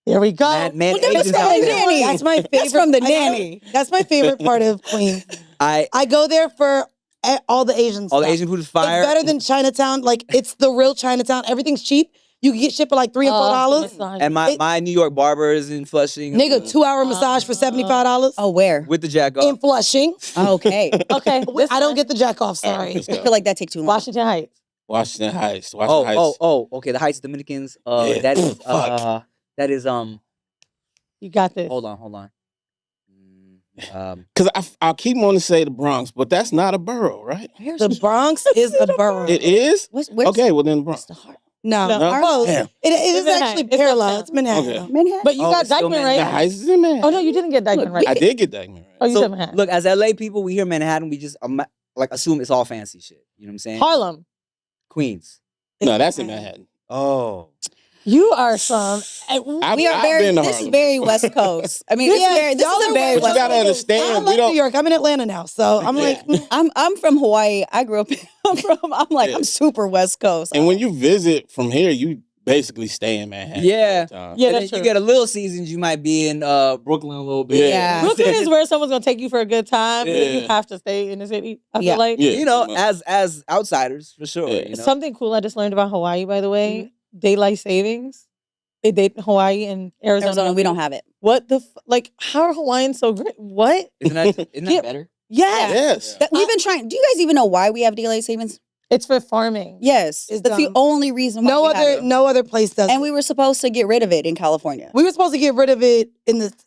There we go. Man, Well, that's Asians from out the there. nanny. That's my favorite. That's from the I know. nanny. That's my favorite part of Queens. I I go there for all the Asian all the stuff. Asian food is fire. It's better than Chinatown. Like, it's the real Chinatown. Everything's cheap. You can get shit for like $3 and $4. And my New York barbers in Flushing. Nigga, 2-hour massage for $75 Oh, where? with the jack in off. Flushing. Okay. Okay. I don't get the jack off. All right, Sorry. let's I go. feel like that takes too long. Washington Heights. Washington Heights. Washington Heights. Okay. The Heights Dominicans. Yeah. That is You got this. hold on. Because I keep wanting to say the Bronx, but that's not a borough, right? The Bronx is a borough. It is? Where's Okay, well then the Bronx. the heart? No. No? Close. Damn. It is Manhattan. actually It's parallel. uptown. It's Manhattan. Okay. though. Manhattan. But you Oh, got it's still Dykeman The right. Manhattan. Heights is in Manhattan. Oh no, you didn't get Dykeman Look, right. I did get Dykeman right. Oh, you So, said Manhattan. look, as LA people, we hear Manhattan, we just like assume it's all fancy shit. You know what I'm saying? Harlem. Queens. No, that's in Manhattan. Oh. You are some. I've We are very. been to This is Harlem. very West Coast. I mean, this Yeah, is very. This y'all is a are very West But you West. gotta I understand, we love don't. New York. I'm in Atlanta now, so I'm like, I'm from Hawaii. I grew up. Yeah. I'm super West Coast. And when you visit from here, you basically stay in Manhattan. Yeah. all the time. Yeah, And that's then true. you get a little seasons, you might be in Brooklyn a little bit. Yeah. Brooklyn is where someone's gonna take you for a good time. And Yeah. you have to stay in the city. I Yeah. feel like Yeah. You know, as outsiders for sure. Yeah. You know? something cool I just learned about Hawaii. By the way, daylight savings. They date Hawaii and Arizona. Arizona, we don't have it. What the like? How are Hawaiians so great? What? Isn't that Yeah. better? Yes, Yes. We've been trying. Do you guys even know why we have daylight savings? it's for farming. Yes, It's that's the dumb. only reason. Why no other place does. And it. we were supposed to get rid of it in California. We were supposed to get rid of it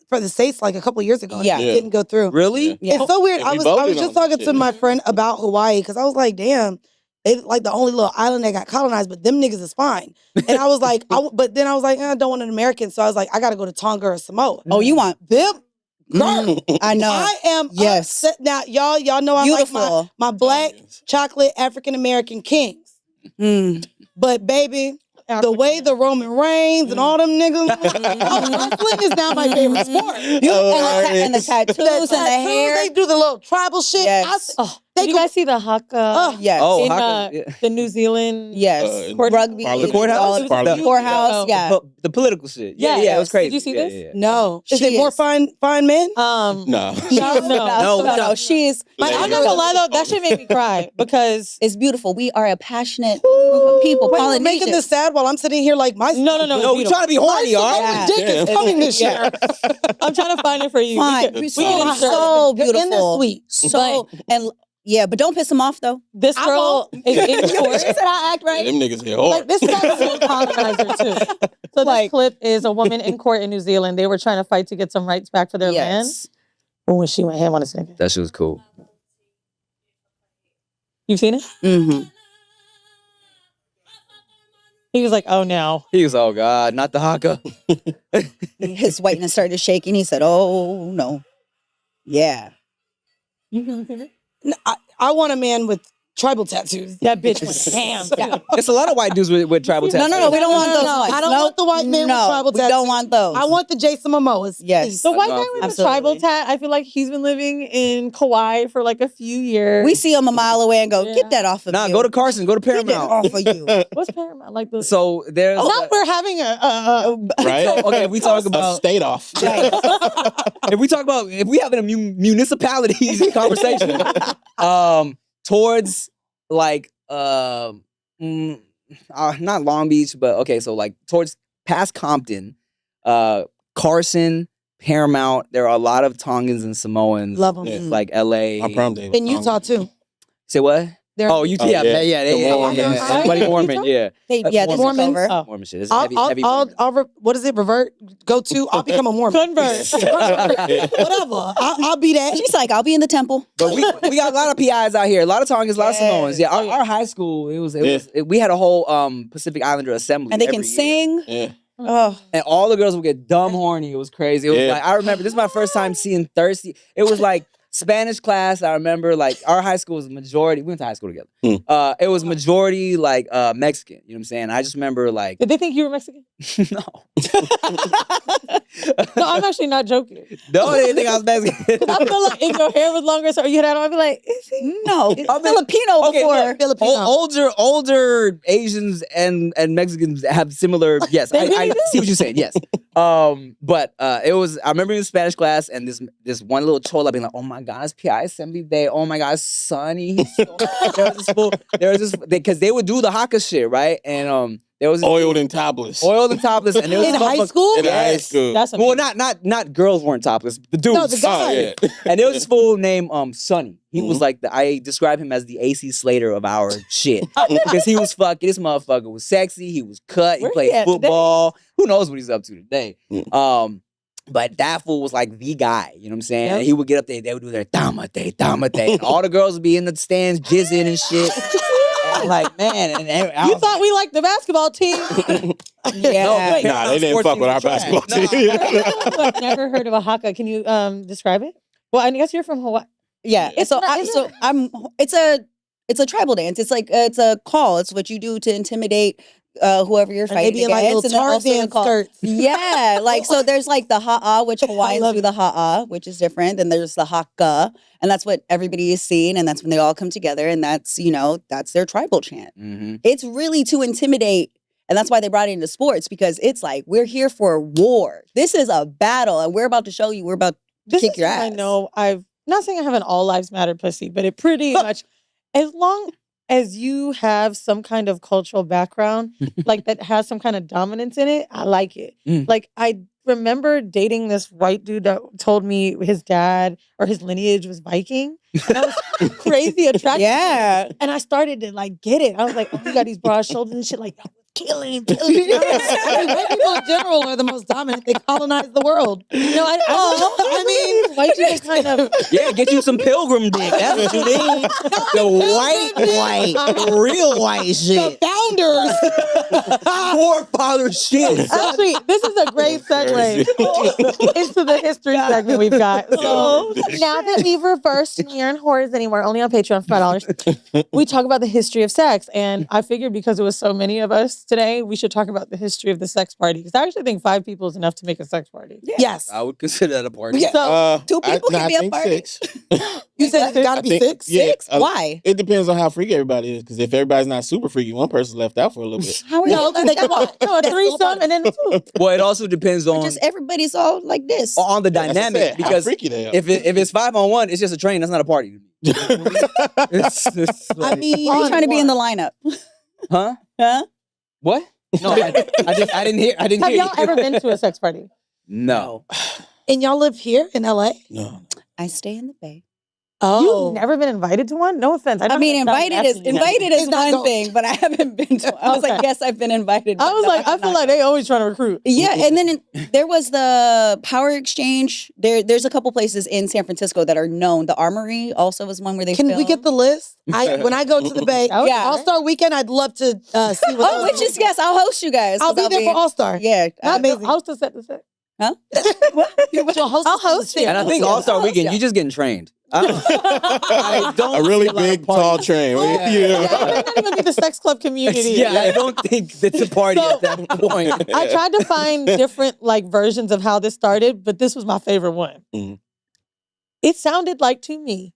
for the States like a couple of years ago. and Yeah. it Yeah. didn't go through. Really? Yeah. It's so weird. Yeah, I we was voted just on that talking to shit. my friend about Hawaii because I was like, damn, they like the only little island that got colonized, but them niggas is fine. And I was like, but then I was like, I don't want an American, so I was like, I got to go to Tonga or Samoa. Oh, you want? Them, girl, I know. I am Yes. upset. Now y'all know I like Beautiful. my black chocolate African American kings, Mm. but baby. The way the Roman Reigns and all them niggas, wrestling is now my favorite sport. And the tattoos and the hair. They do the little tribal shit. Yes. Did you guys see the haka Yes. Oh, in Haka, yeah. the New Zealand? Yes. Court- Rugby. Parliament. The courthouse? all of- Parliament. The courthouse. Oh. Yeah. The political shit. Yeah, Yeah, yeah, it was yes. crazy. Did you see Yeah, this? yeah, yeah. No. Is She it more is. fine men? No. No. No. She's. I'm not gonna lie though, that shit made me cry because It's beautiful. We are a passionate group of people. Wait, you're making Polynesians. this sad while I'm sitting here like my no, No, it's we trying to be horny, all right? dick is Yeah. coming this year. I'm trying to find it for you. Fine. We So, can- so In the beautiful. suite. So and yeah, but don't piss them off though. This I girl is in She court. said I act Yeah, right. them niggas get Like hard. this guy's a colonizer too. So this clip is a woman in court in New Zealand. They were trying to fight to get some rights back for their land. Yes. Oh, when she went ham on this nigga. That shit was cool. You've seen it? Mm-hmm. He was like, "Oh no." He was, oh God, not the Haka. His whiteness started shaking. He said, "Oh no, yeah." You know what No, I want a man with tribal tattoos. that bitch was ham. Yeah. It's a lot of white dudes with tribal tattoos. No, we don't want No, those. no, ones. I don't Nope. want the white man with No, tribal we tattoos. don't want those. I want the Jason Momoas. Yes. please. The white guy No, with the absolutely. tribal tat, I feel like he's been living in Kauai for like a few years. We see him a mile away and go, Yeah. "Get that off of Nah, you. go to Carson, go to Get that Paramount. off of you." What's Paramount? Like the So there's Not we're having a Right? okay, we talk A about state off. if we having a municipalities conversation, towards like not Long Beach, but okay, so like towards past Compton, Carson, Paramount. There are a lot of Tongans and Samoans. Love them. Yeah. Like L.A. My prom day was In Utah too. Say what? They're Oh, Utah. Oh, Yeah, yeah. yeah, The yeah. Mormons. Everybody Mormon. Yeah, They took Mormons. over. Oh. Mormon shit. It's I'll, heavy, I'll, heavy. I'll, Mormon. I'll what is it? Revert? Go to? I'll become a Mormon. convert. Whatever. I'll be that. She's like, "I'll be in the temple." But we got a lot of PIs out here. A lot of Tongans, a lot of Samoans. Yeah, our high school. We had a whole Pacific Islander assembly, And they every can year. sing. Yeah. Oh, And all the girls would get dumb horny. It was crazy. It was Yeah. like I remember this is my first time seeing thirsty. It was like Spanish class, I remember like our high school was majority. We went to high school together. It was majority like Mexican. You know what I'm saying? I just remember like Did they think you were Mexican? no, No, I'm actually not joking. no, they didn't think I was Mexican. I feel like if your hair was longer, so you had on, I'd be like, is he? No, Filipino Okay, before. look, Filipino. older Asians and Mexicans have similar. Yes, They I really do. see what you're saying. Yes, but it was. I remember in Spanish class, and this one little chola being like, "Oh my God, it's PI assembly day. Oh my God, Sonny." He's so there was this because they would do the haka shit, right? And there was this Oiled and topless. oiled and topless, and there was In this high motherfucker- school? In high Yes. school. That's Well, amazing. not girls weren't topless. The dudes. No, the guy. Oh, yeah. And there was this fool named Sonny. He was Mhm. like I describe him as the AC Slater of our shit because he was fucking. This motherfucker was sexy. He was cut. He Where he played at today? football. Who knows what he's up to today? Mm. But that fool was like the guy. You know what I'm saying? Yep. And he would get up there. They would do their damate. And all the girls would be in the stands jizzing and shit. And like man, and I You was thought we liked the basketball team? Yeah. wait, Nah, they didn't sports fuck with our teams were basketball trash. team. I've never heard of a haka. Can you describe it? Well, I guess you're from Hawaii. Yeah. It's So not- isn't it's a tribal dance. It's like it's a call. It's what you do to intimidate whoever you're And they fighting be in like against. little and then also a Tarzan call- skirts. Yeah, like so there's like the ha'a, which Hawaiians love do the ha'a, which is different. Then there's the haka, and that's what everybody is seeing, and that's when they all come together, and that's that's their tribal chant. Mhm. It's really to intimidate, and that's why they brought it into sports because it's like we're here for war. This is a battle, and we're about to show you. We're about to This kick is your when ass. I know I've not saying I have an all lives matter pussy, but it pretty much as long as you have some kind of cultural background, like that has some kind of dominance in it, I like it. Mm. Like I remember dating this white dude that told me his dad or his lineage was Viking. And I was crazy attracted. Yeah. And I started to like get it. I was like, oh, you got these broad shoulders and shit. Like, killing. I mean, white people in general are the most dominant. They colonize the world. No, I mean, white people kind of. Yeah, get you some pilgrim dick. That's what you need. The white, real white shit. Founders. Forefather shit. Actually, this is a great segue into the history segment we've got. So now that we've reversed and we aren't whores anymore, only on Patreon for $5, we talk about the history of sex. And I figured because it was so many of us today, we should talk about the history of the sex party. Because I actually think 5 people is enough to make a sex party. Yes. I would consider that a party. Yeah. So 2 people can be a think party. 6. You said it's got to I be think- 6? yeah. Six? Why? It depends on how freaky everybody is. Because if everybody's not super freaky, one person's left out for a little bit. How are No, you? they come on. no, a That's threesome and then 2. Well, it also depends on Just everybody's all like this. on the That's what I dynamic said, how because freaky they are. if it's 5-on-1, it's just a train. That's not a party. It's I like- mean, Are you trying to be in the lineup? huh? Huh? What? No, I didn't hear. I didn't Have hear. y'all ever been to a sex party? No. and y'all live here in LA? No. I stay in the Bay. Oh. You've never been invited to one? No offense. I know mean, that sounds invited is nasty, you know. It's not one going- thing, but I haven't been to. I was like, Okay. yes, I've been invited. I but was no, like, I have feel not. like they always trying to recruit. Yeah, and then there was the Power Exchange. There's a couple places in San Francisco that are known. The Armory also was one where they Can we filmed. get the list? When I go to the Bay, Yeah. All-Star Weekend, I'd love to see what Oh, which is yes, I'll host you guys. I'll 'cause be there for All-Star. Yeah, Not Amazing. the host to set the set. huh? You'll host I'll us on the host set. you. And I think Yeah. All-Star Weekend, Yeah. you're just getting trained. I don't A really see lot of big, parties. tall train. Yeah. Yeah. That might not even be the sex club community. Yeah, I don't think it's a party So- at that point. I tried to find different like versions of how this started, but this was my favorite one. Mhm. It sounded like to me,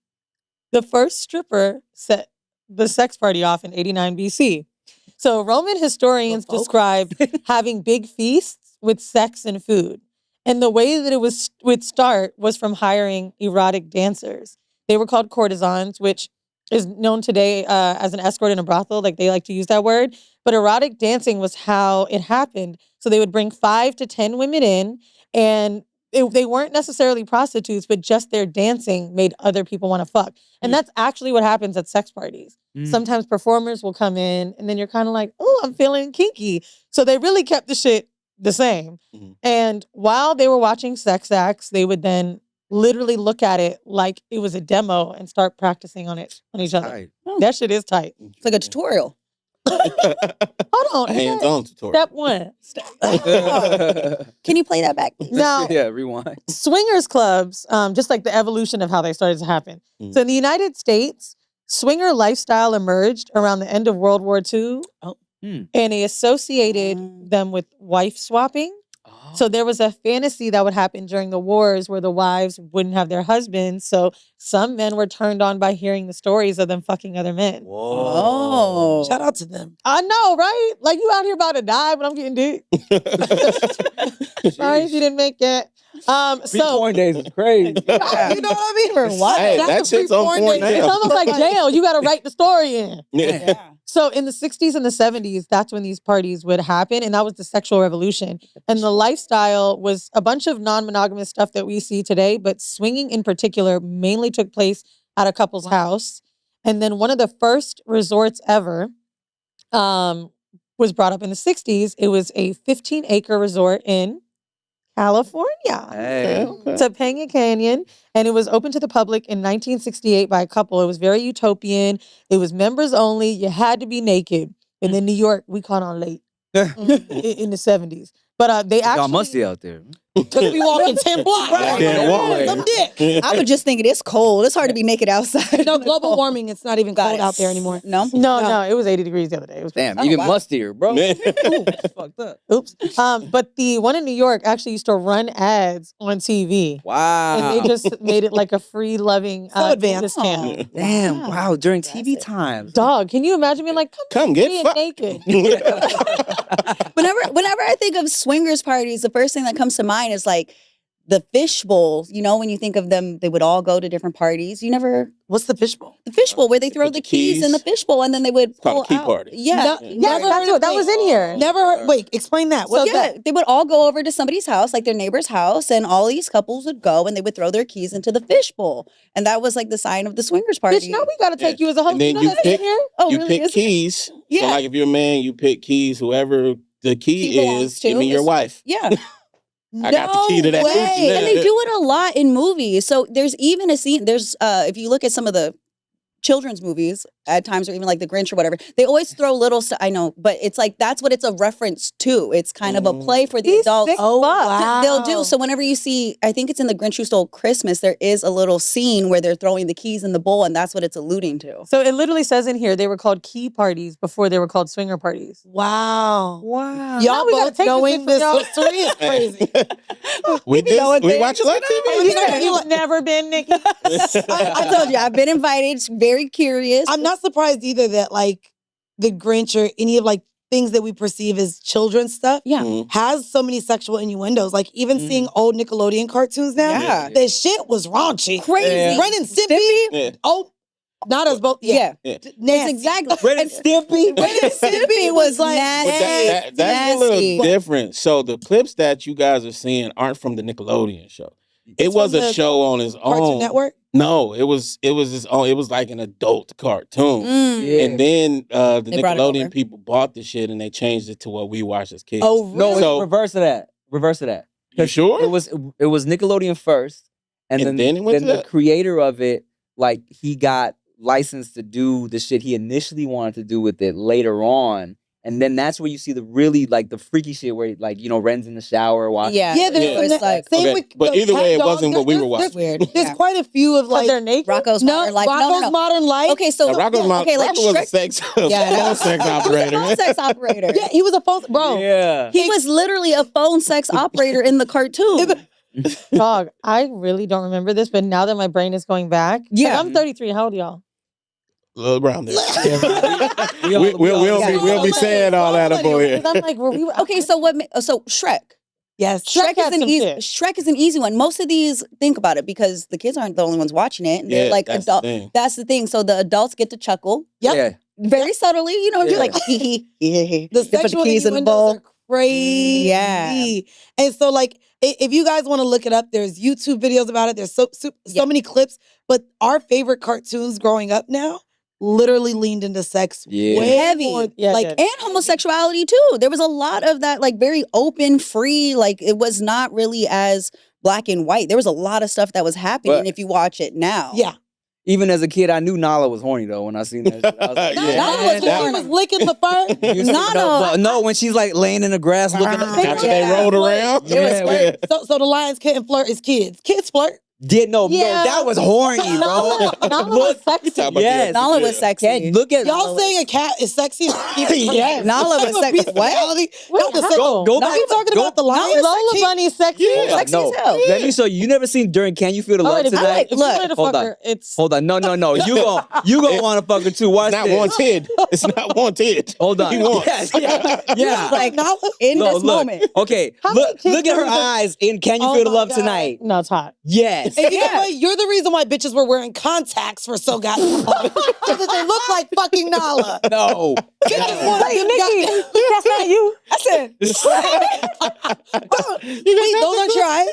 the first stripper set the sex party off in 89 BC. So Roman historians Oh, folks. describe having big feasts with sex and food. And the way that it would start was from hiring erotic dancers. They were called courtesans, which is known today as an escort in a brothel. Like they like to use that word. But erotic dancing was how it happened. So they would bring 5 to 10 women in, and they weren't necessarily prostitutes, but just their dancing made other people want to fuck. And that's actually what happens at sex parties. Mm. Sometimes performers will come in, and then you're kind of like, oh, I'm feeling kinky. So they really kept the shit the same. Mhm. And while they were watching sex acts, they would then literally look at it like it was a demo and start practicing on it on each other. Right. That shit is tight. It's like a tutorial. Hold on. Hands-on tutorial. Step one. Can you play that back? Now, Yeah, rewind. swingers clubs, just like the evolution of how they started to happen. Mm. So in the United States, swinger lifestyle emerged around the end of World War II, and they associated them with wife swapping. So there was a fantasy that would happen during the wars where the wives wouldn't have their husbands. So some men were turned on by hearing the stories of them fucking other men. Oh. Shout out to them. I know, right? Like you out here about to die, but I'm getting dick. Sorry if you didn't make it. So Porn days is crazy. You know what I mean? For what? Hey, That's that a shit's on free point porn day. It's now. almost like jail. You got to write the story in. Yeah. So in the 60s and the 70s, that's when these parties would happen. And that was the sexual revolution. And the lifestyle was a bunch of non-monogamous stuff that we see today. But swinging in particular mainly took place at a couple's house. And then one of the first resorts ever was brought up in the 60s. It was a 15-acre resort in California. Hey. Topanga Canyon, and it was open to the public in 1968 by a couple. It was very utopian. It was members only. You had to be naked. And then New York, we caught on late in the 70s. But they Y'all actually musty out there. Because we walking 10 blocks. Right. Can't walk. Some dick. I was just thinking it's cold. It's hard to be naked outside. No, global warming, it's not even cold out there anymore. No? No, it was 80 degrees the other day. It was Damn, Oh, even wow. mustier, bro. Man. Ooh, that's fucked up. oops. But the one in New York actually used to run ads on TV. Wow. And they just made it like a free loving So advanced. camp. Damn, Wow. wow, during TV times. Dog, can you imagine being like, Come get being fucked. naked? Whenever I think of swingers parties, the first thing that comes to mind is like the fishbowl. You know, when you think of them, they would all go to different parties. You never What's the fishbowl? the fishbowl where they throw put the the keys in the keys. fishbowl and then they would called pull a key out. party. Yeah. No, Yes, never that's heard what of that was in here. Never heard. Wait, explain that. What's yeah, that? they would all go over to somebody's house, like their neighbor's house, and all these couples would go and they would throw their keys into the fishbowl. And that was like the sign of the swingers party. Bitch, no, we gotta take Yeah. you as a host. And then know you that's pick- in here? Oh, You really? pick Is it? keys. Yeah. So like if you're a man, you pick keys. Whoever the key Key belongs is, give me to your is- wife. Yeah. I got the key to that way. coochie. And they do it a lot in movies. So there's even a scene, if you look at some of the children's movies at times, or even like The Grinch or whatever, they always throw little stuff. I know, but it's like that's what it's a reference to. It's kind of a play for the These adults. sick Oh, fucks. wow. They'll do. So whenever you see, I think it's in The Grinch Who Stole Christmas, there is a little scene where they're throwing the keys in the bowl, and that's what it's alluding to. So it literally says in here they were called key parties before they were called swinger parties. Wow. Wow. Now Y'all we gotta both take this knowing shit this from y'all. history is crazy. We watch a lot of TV. You know, You've never been, Nikki. I told you, I've been invited. Very curious. I'm not surprised either that like the Grinch or any of like things that we perceive as children's stuff Yeah. Mhm. has so many sexual innuendos. Like even seeing old Nickelodeon cartoons now, Yeah. the shit was raunchy. Crazy. Yeah. Ren and Stimpy. Yeah. Oh, not us both. Yeah. Yeah. It's Nasty. exactly. Ren and Stimpy. Ren and Stimpy was like nasty. But that's a little Nasty. different. So the clips that you guys are seeing aren't from the Nickelodeon show. It It's was from a the show on its Cartoon own. Network. No, it was his own. It was like an adult cartoon. Mm. Yeah. And then the They brought it over. Nickelodeon people bought the shit and they changed it to what we watched as kids. Oh, No, really? it's So- reverse of that. Reverse of that. you sure? It was Nickelodeon first, and And then then it went to the that? creator of it, like he got licensed to do the shit he initially wanted to do with it later on, and then that's where you see the really like the freaky shit where like Ren's in the shower watching. Yeah. Yeah, there's Yeah. some It's like same Okay, with but the either way, it cat wasn't dog. what we were There's- watching. It's weird. There's Yeah. quite a few of Like like they're naked. Rocco's Modern Life. Rocco's No. Modern Life. Okay, so Rocco's okay, like Rocco was a Shrek. sex, Yeah, phone sex operator. Phone sex operator. Yeah, he was a phone bro. Yeah. He was literally a phone sex operator in the cartoon. Dog, I really don't remember this, but now that my brain is going back, Yeah. I'm 33. How old are y'all? Little around there. We We'll be saying all that up over here. 'Cause I'm like, were we? Okay, so so Shrek. Yes. Shrek had some shit. Shrek is an easy one. Most of these, think about it, because the kids aren't the only ones watching it. And they're Yeah, like that's the adult. thing. That's the thing. So the adults get to chuckle Yep. Yeah. very subtly, just Yeah. like hee hee. The They put the sexual keys in the innuendos bowl. are crazy. Yeah. And so like if you guys want to look it up, there's YouTube videos about it. There's so Yeah. many clips. But our favorite cartoons growing up now literally leaned into sex Yeah. way Heavy. more. Yeah, it like did. And homosexuality too. There was a lot of that, like very open, free. Like it was not really as black and white. There was a lot of stuff that was happening But- if you watch it now. yeah. Even as a kid, I knew Nala was horny though when I seen that. Shit. I was like, Yeah. Nala was licking the fur. You see- no, when she's like laying in the grass looking up. After they rolled around. Yeah, So the lions couldn't flirt as kids. Kids flirt. no, that was horny, bro. Nala was sexy. Talk about Yes. the- Nala was sexy. Yeah, look at Y'all saying a cat is sexy? Yes. Nala was sexy. What? What? Go Now back. we talking Go- about the lions. Lola Bunny's sexy. Yeah. Sexy No, as hell. let me show you. You never seen during Can You Feel the Love If you Tonight? wanted- if you Look, wanted to hold fuck on. her, it's Hold on, no. You gonna want to fuck her too. Watch It's not this. wanted. It's not wanted. Hold on. He wants. Yes, yeah. Like Nala. In No, this look. moment. Okay, How many look kids at her never said- eyes in Can You Oh Feel the my Love God. Tonight? no, it's hot. Yes. And you know what? You're the reason why bitches were wearing contacts for so goddamn long. Because they look like fucking Nala. No. Wait, Nikki, that's not you. I said, wait, those aren't your eyes?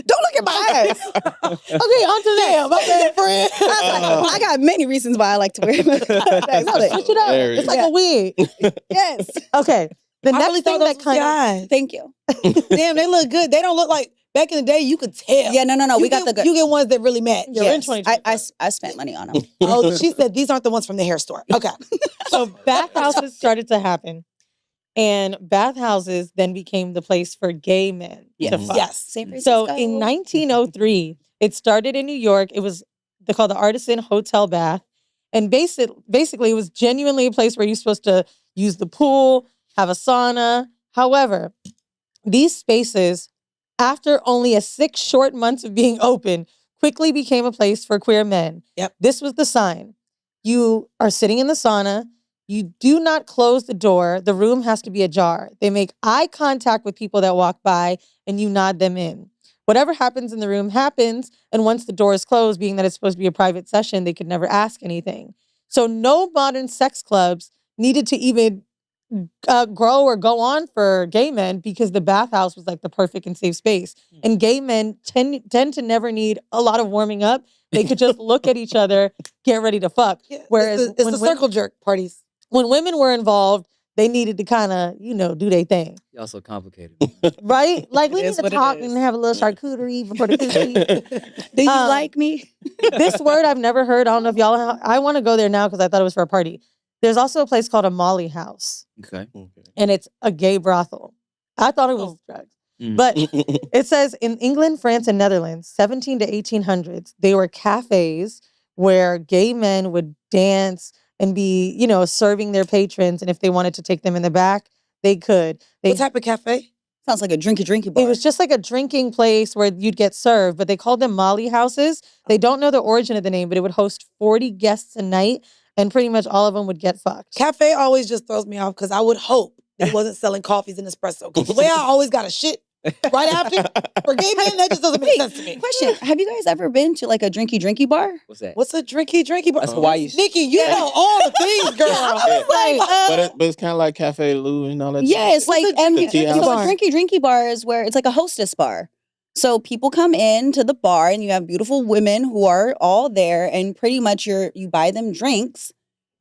Don't look at my eyes. Okay, on to that. My bad friend. I got many reasons why I like to wear contacts. No, switch it up. Hilarious. It's like a wig. Yes. Okay. The I next really thing thought that those was your kind of eyes. Thank you. Damn, they look good. They don't look like back in the day. You could tell. Yeah, no. You We got get- the good. You get ones that really match. You're in Yes. 2025. I spent money on them. Oh, she said these aren't the ones from the hair store. Okay. So bathhouses started to happen. And bathhouses then became the place for gay men to Yes. fuck. Yes. San So Francisco. in 1903, it started in New York. It was they called the Artisan Hotel Bath. And basically, it was genuinely a place where you're supposed to use the pool, have a sauna. However, these spaces, after only 6 short months of being open, quickly became a place for queer men. Yep. This was the sign. You are sitting in the sauna. You do not close the door. The room has to be ajar. They make eye contact with people that walk by and you nod them in. Whatever happens in the room happens. And once the door is closed, being that it's supposed to be a private session, they could never ask anything. So no modern sex clubs needed to even grow or go on for gay men because the bathhouse was like the perfect and safe space. And gay men tend to never need a lot of warming up. They could just look at each other, get ready to fuck. Yeah, Whereas it's the when circle jerk parties. when women were involved, they needed to kind of, do their thing. Y'all so complicated. Right? Like, we It need is to what it talk is. and have a little charcuterie before the cookie. Do you Um, like me? This word I've never heard. I don't know if y'all, I want to go there now because I thought it was for a party. There's also a place called a Molly House, Okay. and it's a gay brothel. I thought it was drugs. Mm. But it says in England, France, and Netherlands, 17 to 1800s, they were cafes where gay men would dance and be, serving their patrons. And if they wanted to take them in the back, they could. What type of cafe? Sounds like a drinky bar. It was just like a drinking place where you'd get served, but they called them Molly houses. They don't know the origin of the name, but it would host 40 guests a night, and pretty much all of them would get fucked. Cafe always just throws me off because I would hope they wasn't selling coffees and espresso. Because the way I always got a shit right after, for gay men, that just doesn't make sense to me. Question: have you guys ever been to like a drinky bar? What's that? What's a drinky bar? That's Hawaii. Nikki, you know all the things, girl. But it's kind of like Cafe Lou and all that. Yeah, it's like and the tea so house? a drinky bar is where it's like a hostess bar. So people come in to the bar and you have beautiful women who are all there, and pretty much you buy them drinks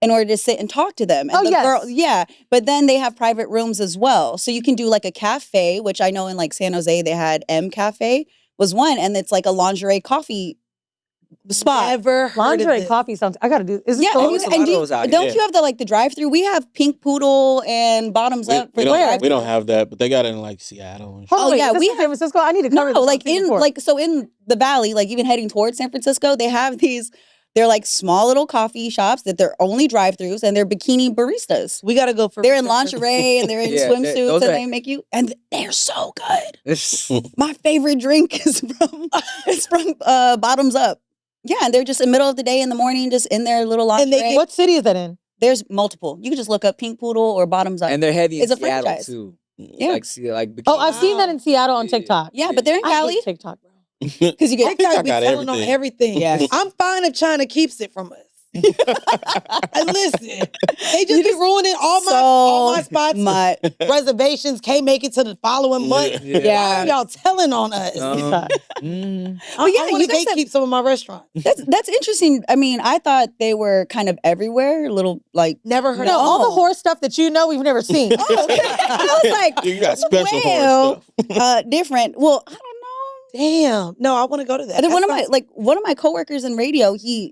in order to sit and talk to them. And Oh, the yes. yeah. But then they have private rooms as well. So you can do like a cafe, which I know in like San Jose they had M Cafe was one, and it's like a lingerie coffee spot. Never heard Lingerie of this. coffee sounds. I gotta do. Is it Yeah, still and, There's a and lot do of you, those out don't here. you have the drive-through? We have Pink Poodle and Bottoms Up for We the Where? don't, we drive-through. don't have that, but they got it in like Seattle and shit. Hold on, Oh, wait, yeah, this we is San Francisco. I need to cover No, this. like in the valley, like even heading towards San Francisco, they have these. They're like small little coffee shops that they're only drive-throughs, and they're bikini baristas. We got to go for They're in lingerie and they're in Yeah, swimsuits, those and are- they make you, and they're so good. It's- My favorite drink is from Bottoms Up. Yeah, and they're just in the middle of the day in the morning, just in their little And they lingerie. get- What city is that in? There's multiple. You can just look up Pink Poodle or Bottoms Up. and they're heavy in It's a Seattle franchise. too. Yeah. Like Oh, I've seen that in Seattle on Yeah. TikTok. Yeah, but they're in I Cali hate TikTok, bro. because you get TikTok be got telling on everything. Yes. I'm fine if China keeps it from us. And listen, they just be ruining all my spots. my Reservations can't make it to the following month. Yeah. Why are y'all telling on us? TikTok. Mm. I yeah, want you to guys have- gatekeep some of my restaurants. that's interesting. I mean, I thought they were kind of everywhere, little like Never heard No, of all the Oh. horror stuff that you know we've never seen. I was like, You got special well, horror stuff. different. Well, I don't know. Damn. No, I want to go to that. And then That one of my coworkers in radio, he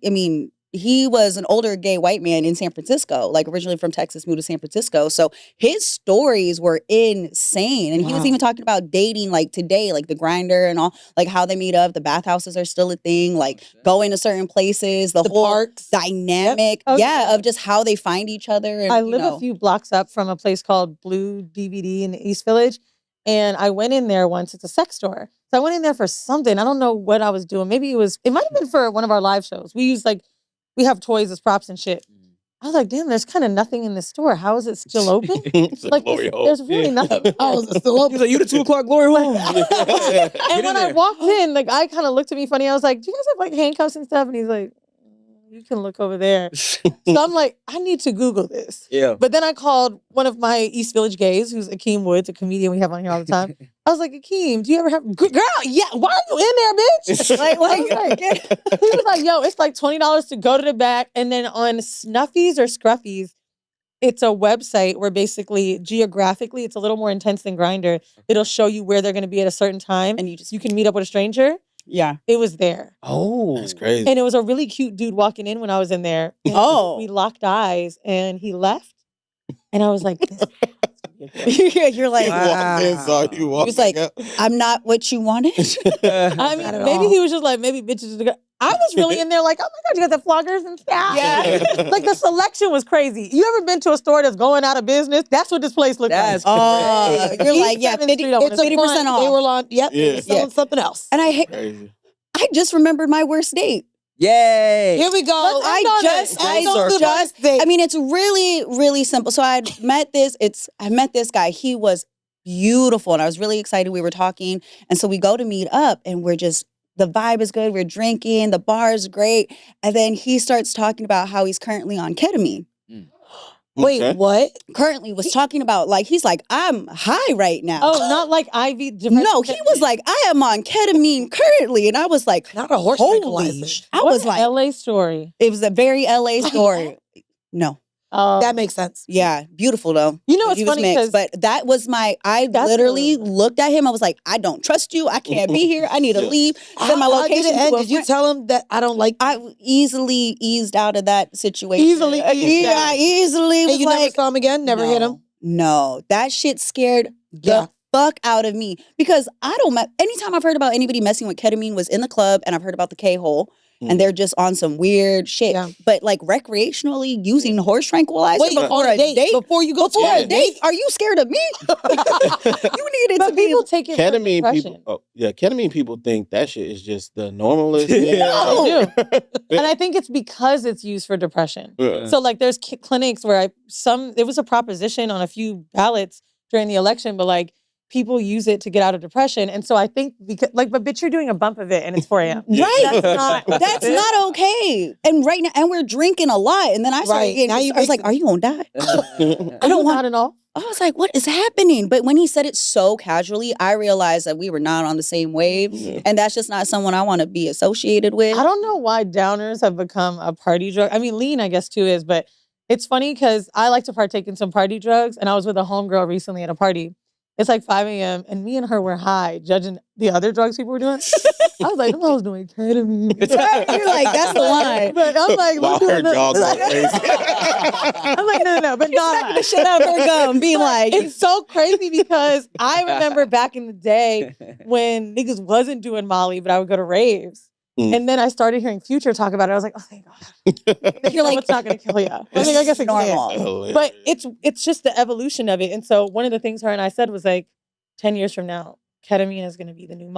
was an older gay white man in San Francisco, like originally from Texas, moved to San Francisco. So his stories were insane. And he was even talking about dating like today, like the grinder and all, like how they meet up. The bathhouses are still a thing, like going to certain places, the whole parks. dynamic, Yep. Okay. of just how they find each other. And, I live a few blocks up from a place called Blue DVD in the East Village. And I went in there once. It's a sex store. So I went in there for something. I don't know what I was doing. Maybe it might have been for one of our live shows. We have toys as props and shit. I was like, damn, there's kind of nothing in this store. How is it still open? Like, there's really nothing. How is it still open? He's like, you the 2 o'clock glory hole. And when I walked in, the guy kind of looked at me funny. I was like, do you guys have like handcuffs and stuff? And he's like, you can look over there. So I'm like, I need to Google this. Yeah. But then I called one of my East Village gays, who's Akeem Woods, a comedian we have on here all the time. I was like, Akeem, do you ever have girl? Yeah, why are you in there, bitch? He was like, yo, it's like $20 to go to the back, and then on Snuffies or Scruffies, it's a website where basically geographically it's a little more intense than Grindr. It'll show you where they're going to be at a certain time, and you can meet up with a stranger. Yeah. It was there. Oh. That's crazy. And it was a really cute dude walking in when I was in there. And we locked eyes and he left. And I was like, You're like, He was like, I'm not what you wanted. I mean, maybe he was just like, maybe bitches. I was really in there like, oh my God, you got the floggers and stuff. Yeah. Like the selection was crazy. You ever been to a store that's going out of business? That's what this place looked like. You're like, yeah, 50% off. They were on, yep, Yeah. selling something else. And Crazy. I just remembered my worst date. Yay. Here we go. I mean, it's really, really simple. So I met this guy. He was beautiful and I was really excited. We were talking. And so we go to meet up and the vibe is good. We're drinking. The bar is great. And then he starts talking about how he's currently on ketamine. Wait, what? Currently was talking about he's like, I'm high right now. Oh, not like IV. No, he was like, I am on ketamine currently. And I was like, Not a horse holy tranquilizer. I What was an like, LA story. it was a very LA story. No. That makes sense. Yeah, beautiful though. You know, it's He was funny mixed, 'cause- but that was I literally looked at him. I was like, I don't trust you. I can't be here. I need to leave. Send my How did location. it end? to a Did you friend. tell him that I don't like you? I easily eased out of that situation. Easily eased out. I easily was And you like, never saw him again? Never hit him? No, that shit scared Yeah. the fuck out of me because anytime I've heard about anybody messing with ketamine was in the club and I've heard about the K-hole and they're just on some weird shit. Yeah. But like recreationally using horse tranquilizer Wait, before on a date? Before you go to Before a a date? Are you scared of me? You needed But to be people take it for Ketamine depression. people, ketamine people think that shit is just the normalest. No. They do. And I think it's because it's used for depression. Yeah. So like there's clinics where it was a proposition on a few ballots during the election, but like people use it to get out of depression. And so I think but bitch, you're doing a bump of it and it's 4 a.m. Right. That's That's not okay. And right now, and we're drinking a lot. And then I started Right. getting, Now you I was like, are you gonna die? I don't want not at all. I was like, what is happening? But when he said it so casually, I realized that we were not on the same wave. And that's just not someone I want to be associated with. I don't know why downers have become a party drug. I mean, lean, I guess, too, is, but it's funny because I like to partake in some party drugs. And I was with a homegirl recently at a party. It's like 5 a.m. and me and her were high, judging the other drugs people were doing. I was like, I was doing ketamine. You're like, that's the line. But I'm like, Wow, we're her doing jaw the- go crazy. I'm like, no, but not. The shit out of her gum, being like, It's so crazy because I remember back in the day when niggas wasn't doing Molly, but I would go to raves. And then I started hearing Future talk about it. I was like, oh, thank God. You're like, it's not going to kill you. I mean, I guess it's normal. But it's just the evolution of it. And so one of the things her and I said was like, 10 years from now, ketamine is going to be the new,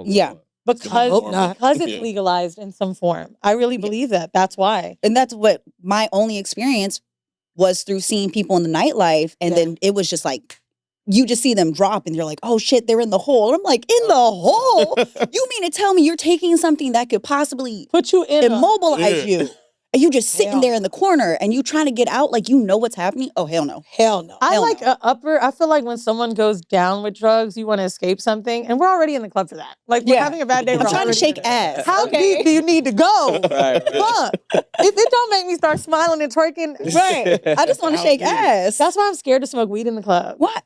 yeah. because it's legalized in some form. I really believe that. That's why. And that's what my only experience was through seeing people in the nightlife. And then it was just like, you just see them drop and you're like, oh shit, they're in the hole. And I'm like, in the hole? You mean to tell me you're taking something that could possibly put you in immobilize you? And you just sitting there in the corner and you trying to get out like you know what's happening? Oh, hell no. Hell no. I feel like when someone goes down with drugs, you want to escape something. And we're already in the club for that. Like, we're having a bad day. I'm trying to shake ass. How deep do you need to go? Fuck. If it don't make me start smiling and twerking, Right. I just want to shake ass. That's why I'm scared to smoke weed in the club. What?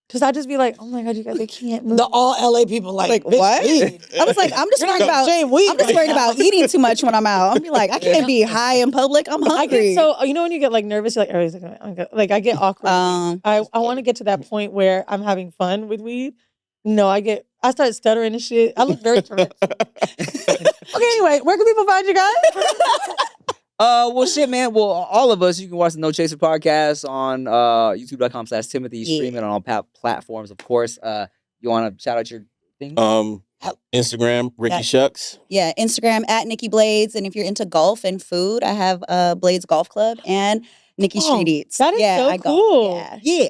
Because I just be like, oh my God, you guys, they can't move. The all LA people like Like, what? weed. I was like, I'm just worried about. Shame weed I'm just right worried now. about eating too much when I'm out. I'm be like, I can't be high in public. I'm I hungry. get so, you know, when you get like nervous, you're like, like I get awkward. I want to get to that point where I'm having fun with weed. No, I start stuttering and shit. I look very Tourette's. Okay, anyway, where can people find you guys? Well, shit, man. Well, all of us, you can watch the No Chaser podcast on youtube.com/Timothy. Stream it on all platforms, of course. You want to shout out your thing? Instagram, Ricky Shucks. Yeah, Instagram at Nikki Blades. And if you're into golf and food, I have Blades Golf Club and Nikki Street Eats. That is so I cool. Golf. Yeah.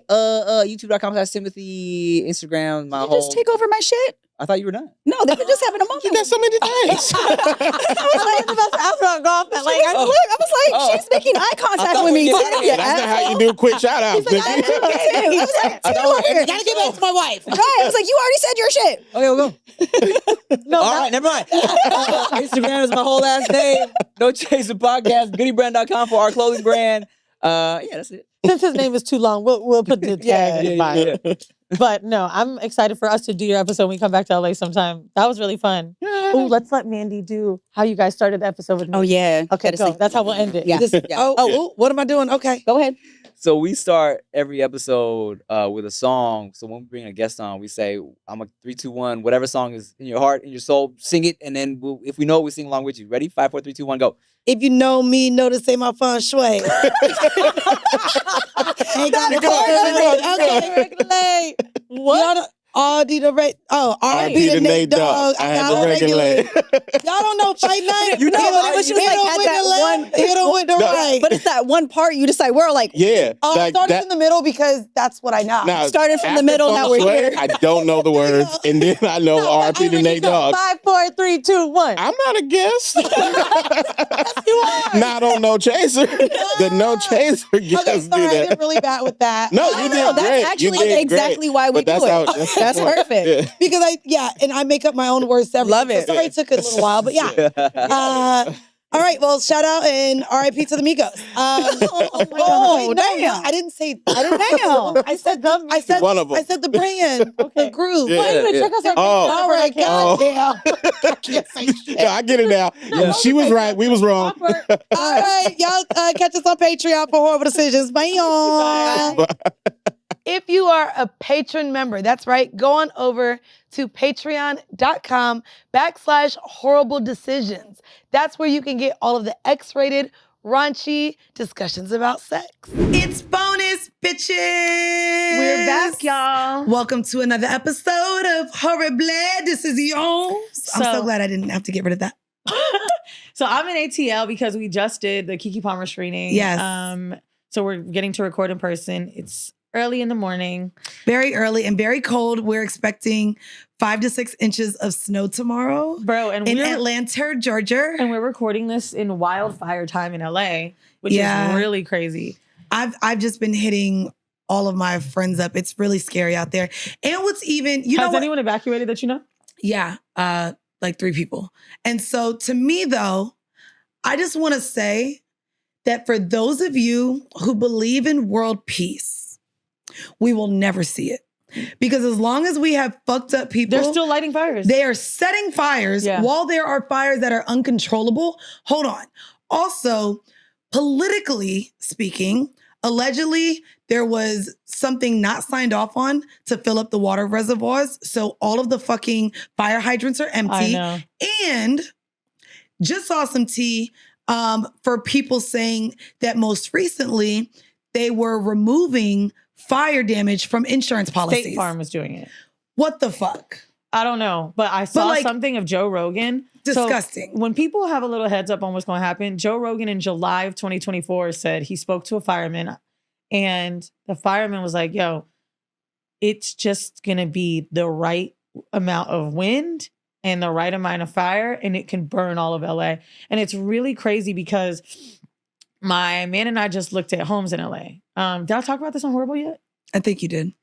youtube.com/Timothy. Instagram, my You whole. just take over my shit? I thought you were done. No, they were just having a moment. You got so many things. I was like, about to ask about golf. I was like, she's making eye contact with me. That's not how you do quick shout outs. I was like, You gotta get back to my wife. right. I was like, you already said your shit. Okay, we'll go. No, All right, never mind. Instagram is my whole last name. No Chaser Podcast. Goodybrand.com for our clothing brand. Yeah, that's it. since his name is too long, we'll put the tag in mine. But no, I'm excited for us to do your episode when we come back to LA sometime. That was really fun. Oh, let's let Mandii do how you guys started the episode with me. Oh, yeah. Okay, Gotta go. see. That's how we'll end it. Yeah. What am I doing? Okay. Go ahead. So we start every episode with a song. So when we bring a guest on, we say, I'm a 3, 2, 1, whatever song is in your heart, in your soul, sing it. And then if we know it, we sing along with you. Ready? 5, 4, 3, 2, 1, go. If you know me, know to say my feng shui. Okay. What? R.D. the Ray. Oh, R.B. the Nate Dogg. I had to regulate. Y'all don't know Fight Night? You know, but it was just like had that one. Hit him with the right. But it's that one part you just like, we're like, Yeah. like started that- from the middle because that's what I know. now, started from the after middle, Feng now we're Shui, here. I don't know the words. And then I know R.P. the Nate Dogg. 5, 4, 3, 2, 1. I'm not a guest. You are. Not on No Chaser. The No Chaser Okay, guests do sorry, I did that. really bad with that. No, you did no, great. that's You actually did exactly great. why we But that's do it. how- That's the point. perfect. Yeah. Because and I make up my own words every Love it. Sorry, it took a little while, but yeah. All right, well, shout out and R.I.P. to the Migos. Damn. I didn't say. Damn. I said the. One of them. I said the brand. The group. Yeah. Why even check us out? Oh. All right, Oh. goddamn. I can't say shit. No, I get it now. She was right. We was wrong. All right, y'all catch us on Patreon for Horrible Decisions. Bye. If you are a patron member, that's right, go on over to patreon.com/horrible decisions. That's where you can get all of the X-rated, raunchy discussions about sex. It's bonus, bitches. We're back, y'all. Welcome to another episode of Horrible Decisions. I'm so So- glad I didn't have to get rid of that. So I'm in ATL because we just did the Keke Palmer screening. Yes. So we're getting to record in person. It's early in the morning. Very early and very cold. We're expecting 5 to 6 inches of snow tomorrow Bro, and in we're Atlanta, Georgia. and we're recording this in wildfire time in LA, which Yeah. is really crazy. I've just been hitting all of my friends up. It's really scary out there. And what's even, you know Has what? anyone evacuated that you know? Yeah, like 3 people. And so to me though, I just want to say that for those of you who believe in world peace, we will never see it. Because as long as we have fucked up people, They're still lighting fires. they are setting fires Yeah. while there are fires that are uncontrollable. Hold on. Also, politically speaking, allegedly, there was something not signed off on to fill up the water reservoirs. So all of the fucking fire hydrants are I empty. know. And just saw some tea for people saying that most recently they were removing fire damage from insurance policies. State Farm was doing it. What the fuck? I don't know, but I saw like- something of Joe Rogan. So Disgusting. when people have a little heads up on what's going to happen, Joe Rogan in July of 2024 said he spoke to a fireman and the fireman was like, yo, it's just going to be the right amount of wind and the right amount of fire and it can burn all of LA. And it's really crazy because my man and I just looked at homes in LA. Did I talk about this on Horrible yet? I think you did.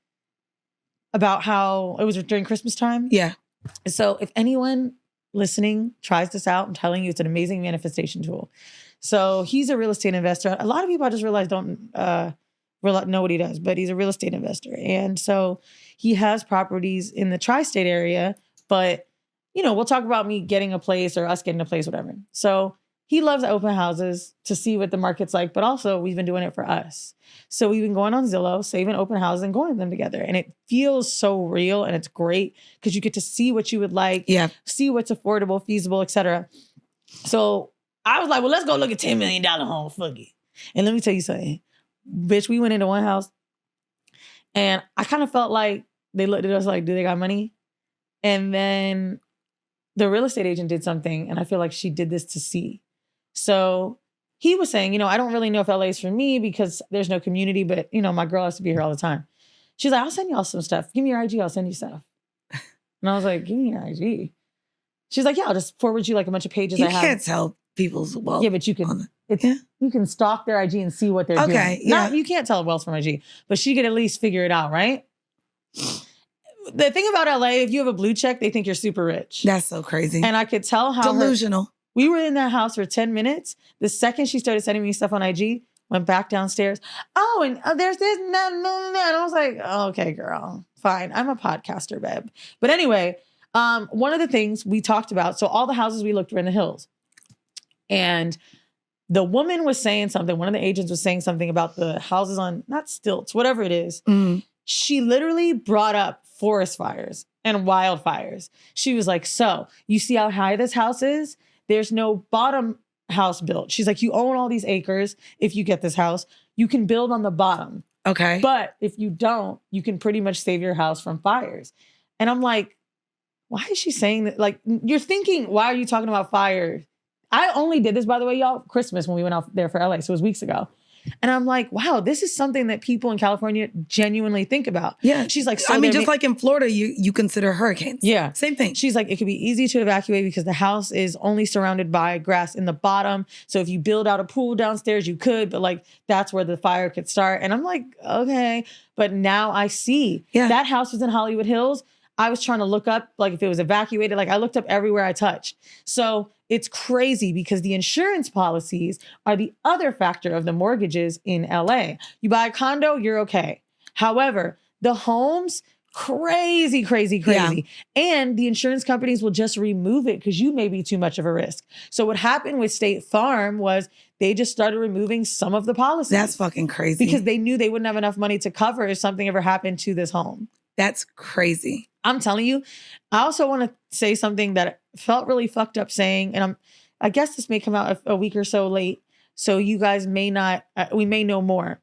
About how it was during Christmas time? Yeah. So if anyone listening tries this out, I'm telling you, it's an amazing manifestation tool. So he's a real estate investor. A lot of people I just realized don't know what he does, but he's a real estate investor. And so he has properties in the tri-state area, but we'll talk about me getting a place or us getting a place, whatever. So he loves open houses to see what the market's like, but also we've been doing it for us. So we've been going on Zillow, saving open houses and going to them together. And it feels so real and it's great because you get to see what you would like, see what's affordable, feasible, etc. So I was like, well, let's go look at $10 million home, fuck it. And let me tell you something. Bitch, we went into one house and I kind of felt like they looked at us like, do they got money? And then the real estate agent did something and I feel like she did this to see. So he was saying, I don't really know if LA is for me because there's no community, but my girl has to be here all the time. She's like, I'll send y'all some stuff. Give me your IG, I'll send you stuff. And I was like, give me your IG. She's like, yeah, I'll just forward you like a bunch of pages I have. You can't tell people's wealth. Yeah, but you can. You can stalk their IG and see what they're doing. Okay, yeah. You can't tell wealth from IG, but she could at least figure it out, right? The thing about LA, if you have a blue check, they think you're super rich. That's so crazy. And I could tell how delusional. We were in that house for 10 minutes. The second she started sending me stuff on IG, went back downstairs. Oh, and there's this, no. And I was like, oh, okay, girl, fine. I'm a podcaster, babe. But anyway, one of the things we talked about, so all the houses we looked were in the hills. And the woman was saying something, one of the agents was saying something about the houses on, not stilts, whatever it is. Mm. She literally brought up forest fires and wildfires. She was like, so you see how high this house is? There's no bottom house built. She's like, you own all these acres. If you get this house, you can build on the bottom. Okay. But if you don't, you can pretty much save your house from fires. And I'm like, why is she saying that? Like, you're thinking, why are you talking about fire? I only did this, by the way, y'all, Christmas when we went out there for LA. So it was weeks ago. And I'm like, wow, this is something that people in California genuinely think about. Yeah. She's like, so I mean, just like in Florida, you consider hurricanes. Yeah. Same thing. She's like, it could be easy to evacuate because the house is only surrounded by grass in the bottom. So if you build out a pool downstairs, you could, but like, that's where the fire could start. And I'm like, okay. But now I see that house was in Hollywood Hills. I was trying to look up, like if it was evacuated, like I looked up everywhere I touched. So it's crazy because the insurance policies are the other factor of the mortgages in LA. You buy a condo, you're okay. However, the homes, crazy. Yeah. And the insurance companies will just remove it because you may be too much of a risk. So what happened with State Farm was they just started removing some of the policies. That's fucking crazy. Because they knew they wouldn't have enough money to cover if something ever happened to this home. That's crazy. I'm telling you. I also want to say something that felt really fucked up saying, and I guess this may come out a week or so late, so you guys may not, we may know more.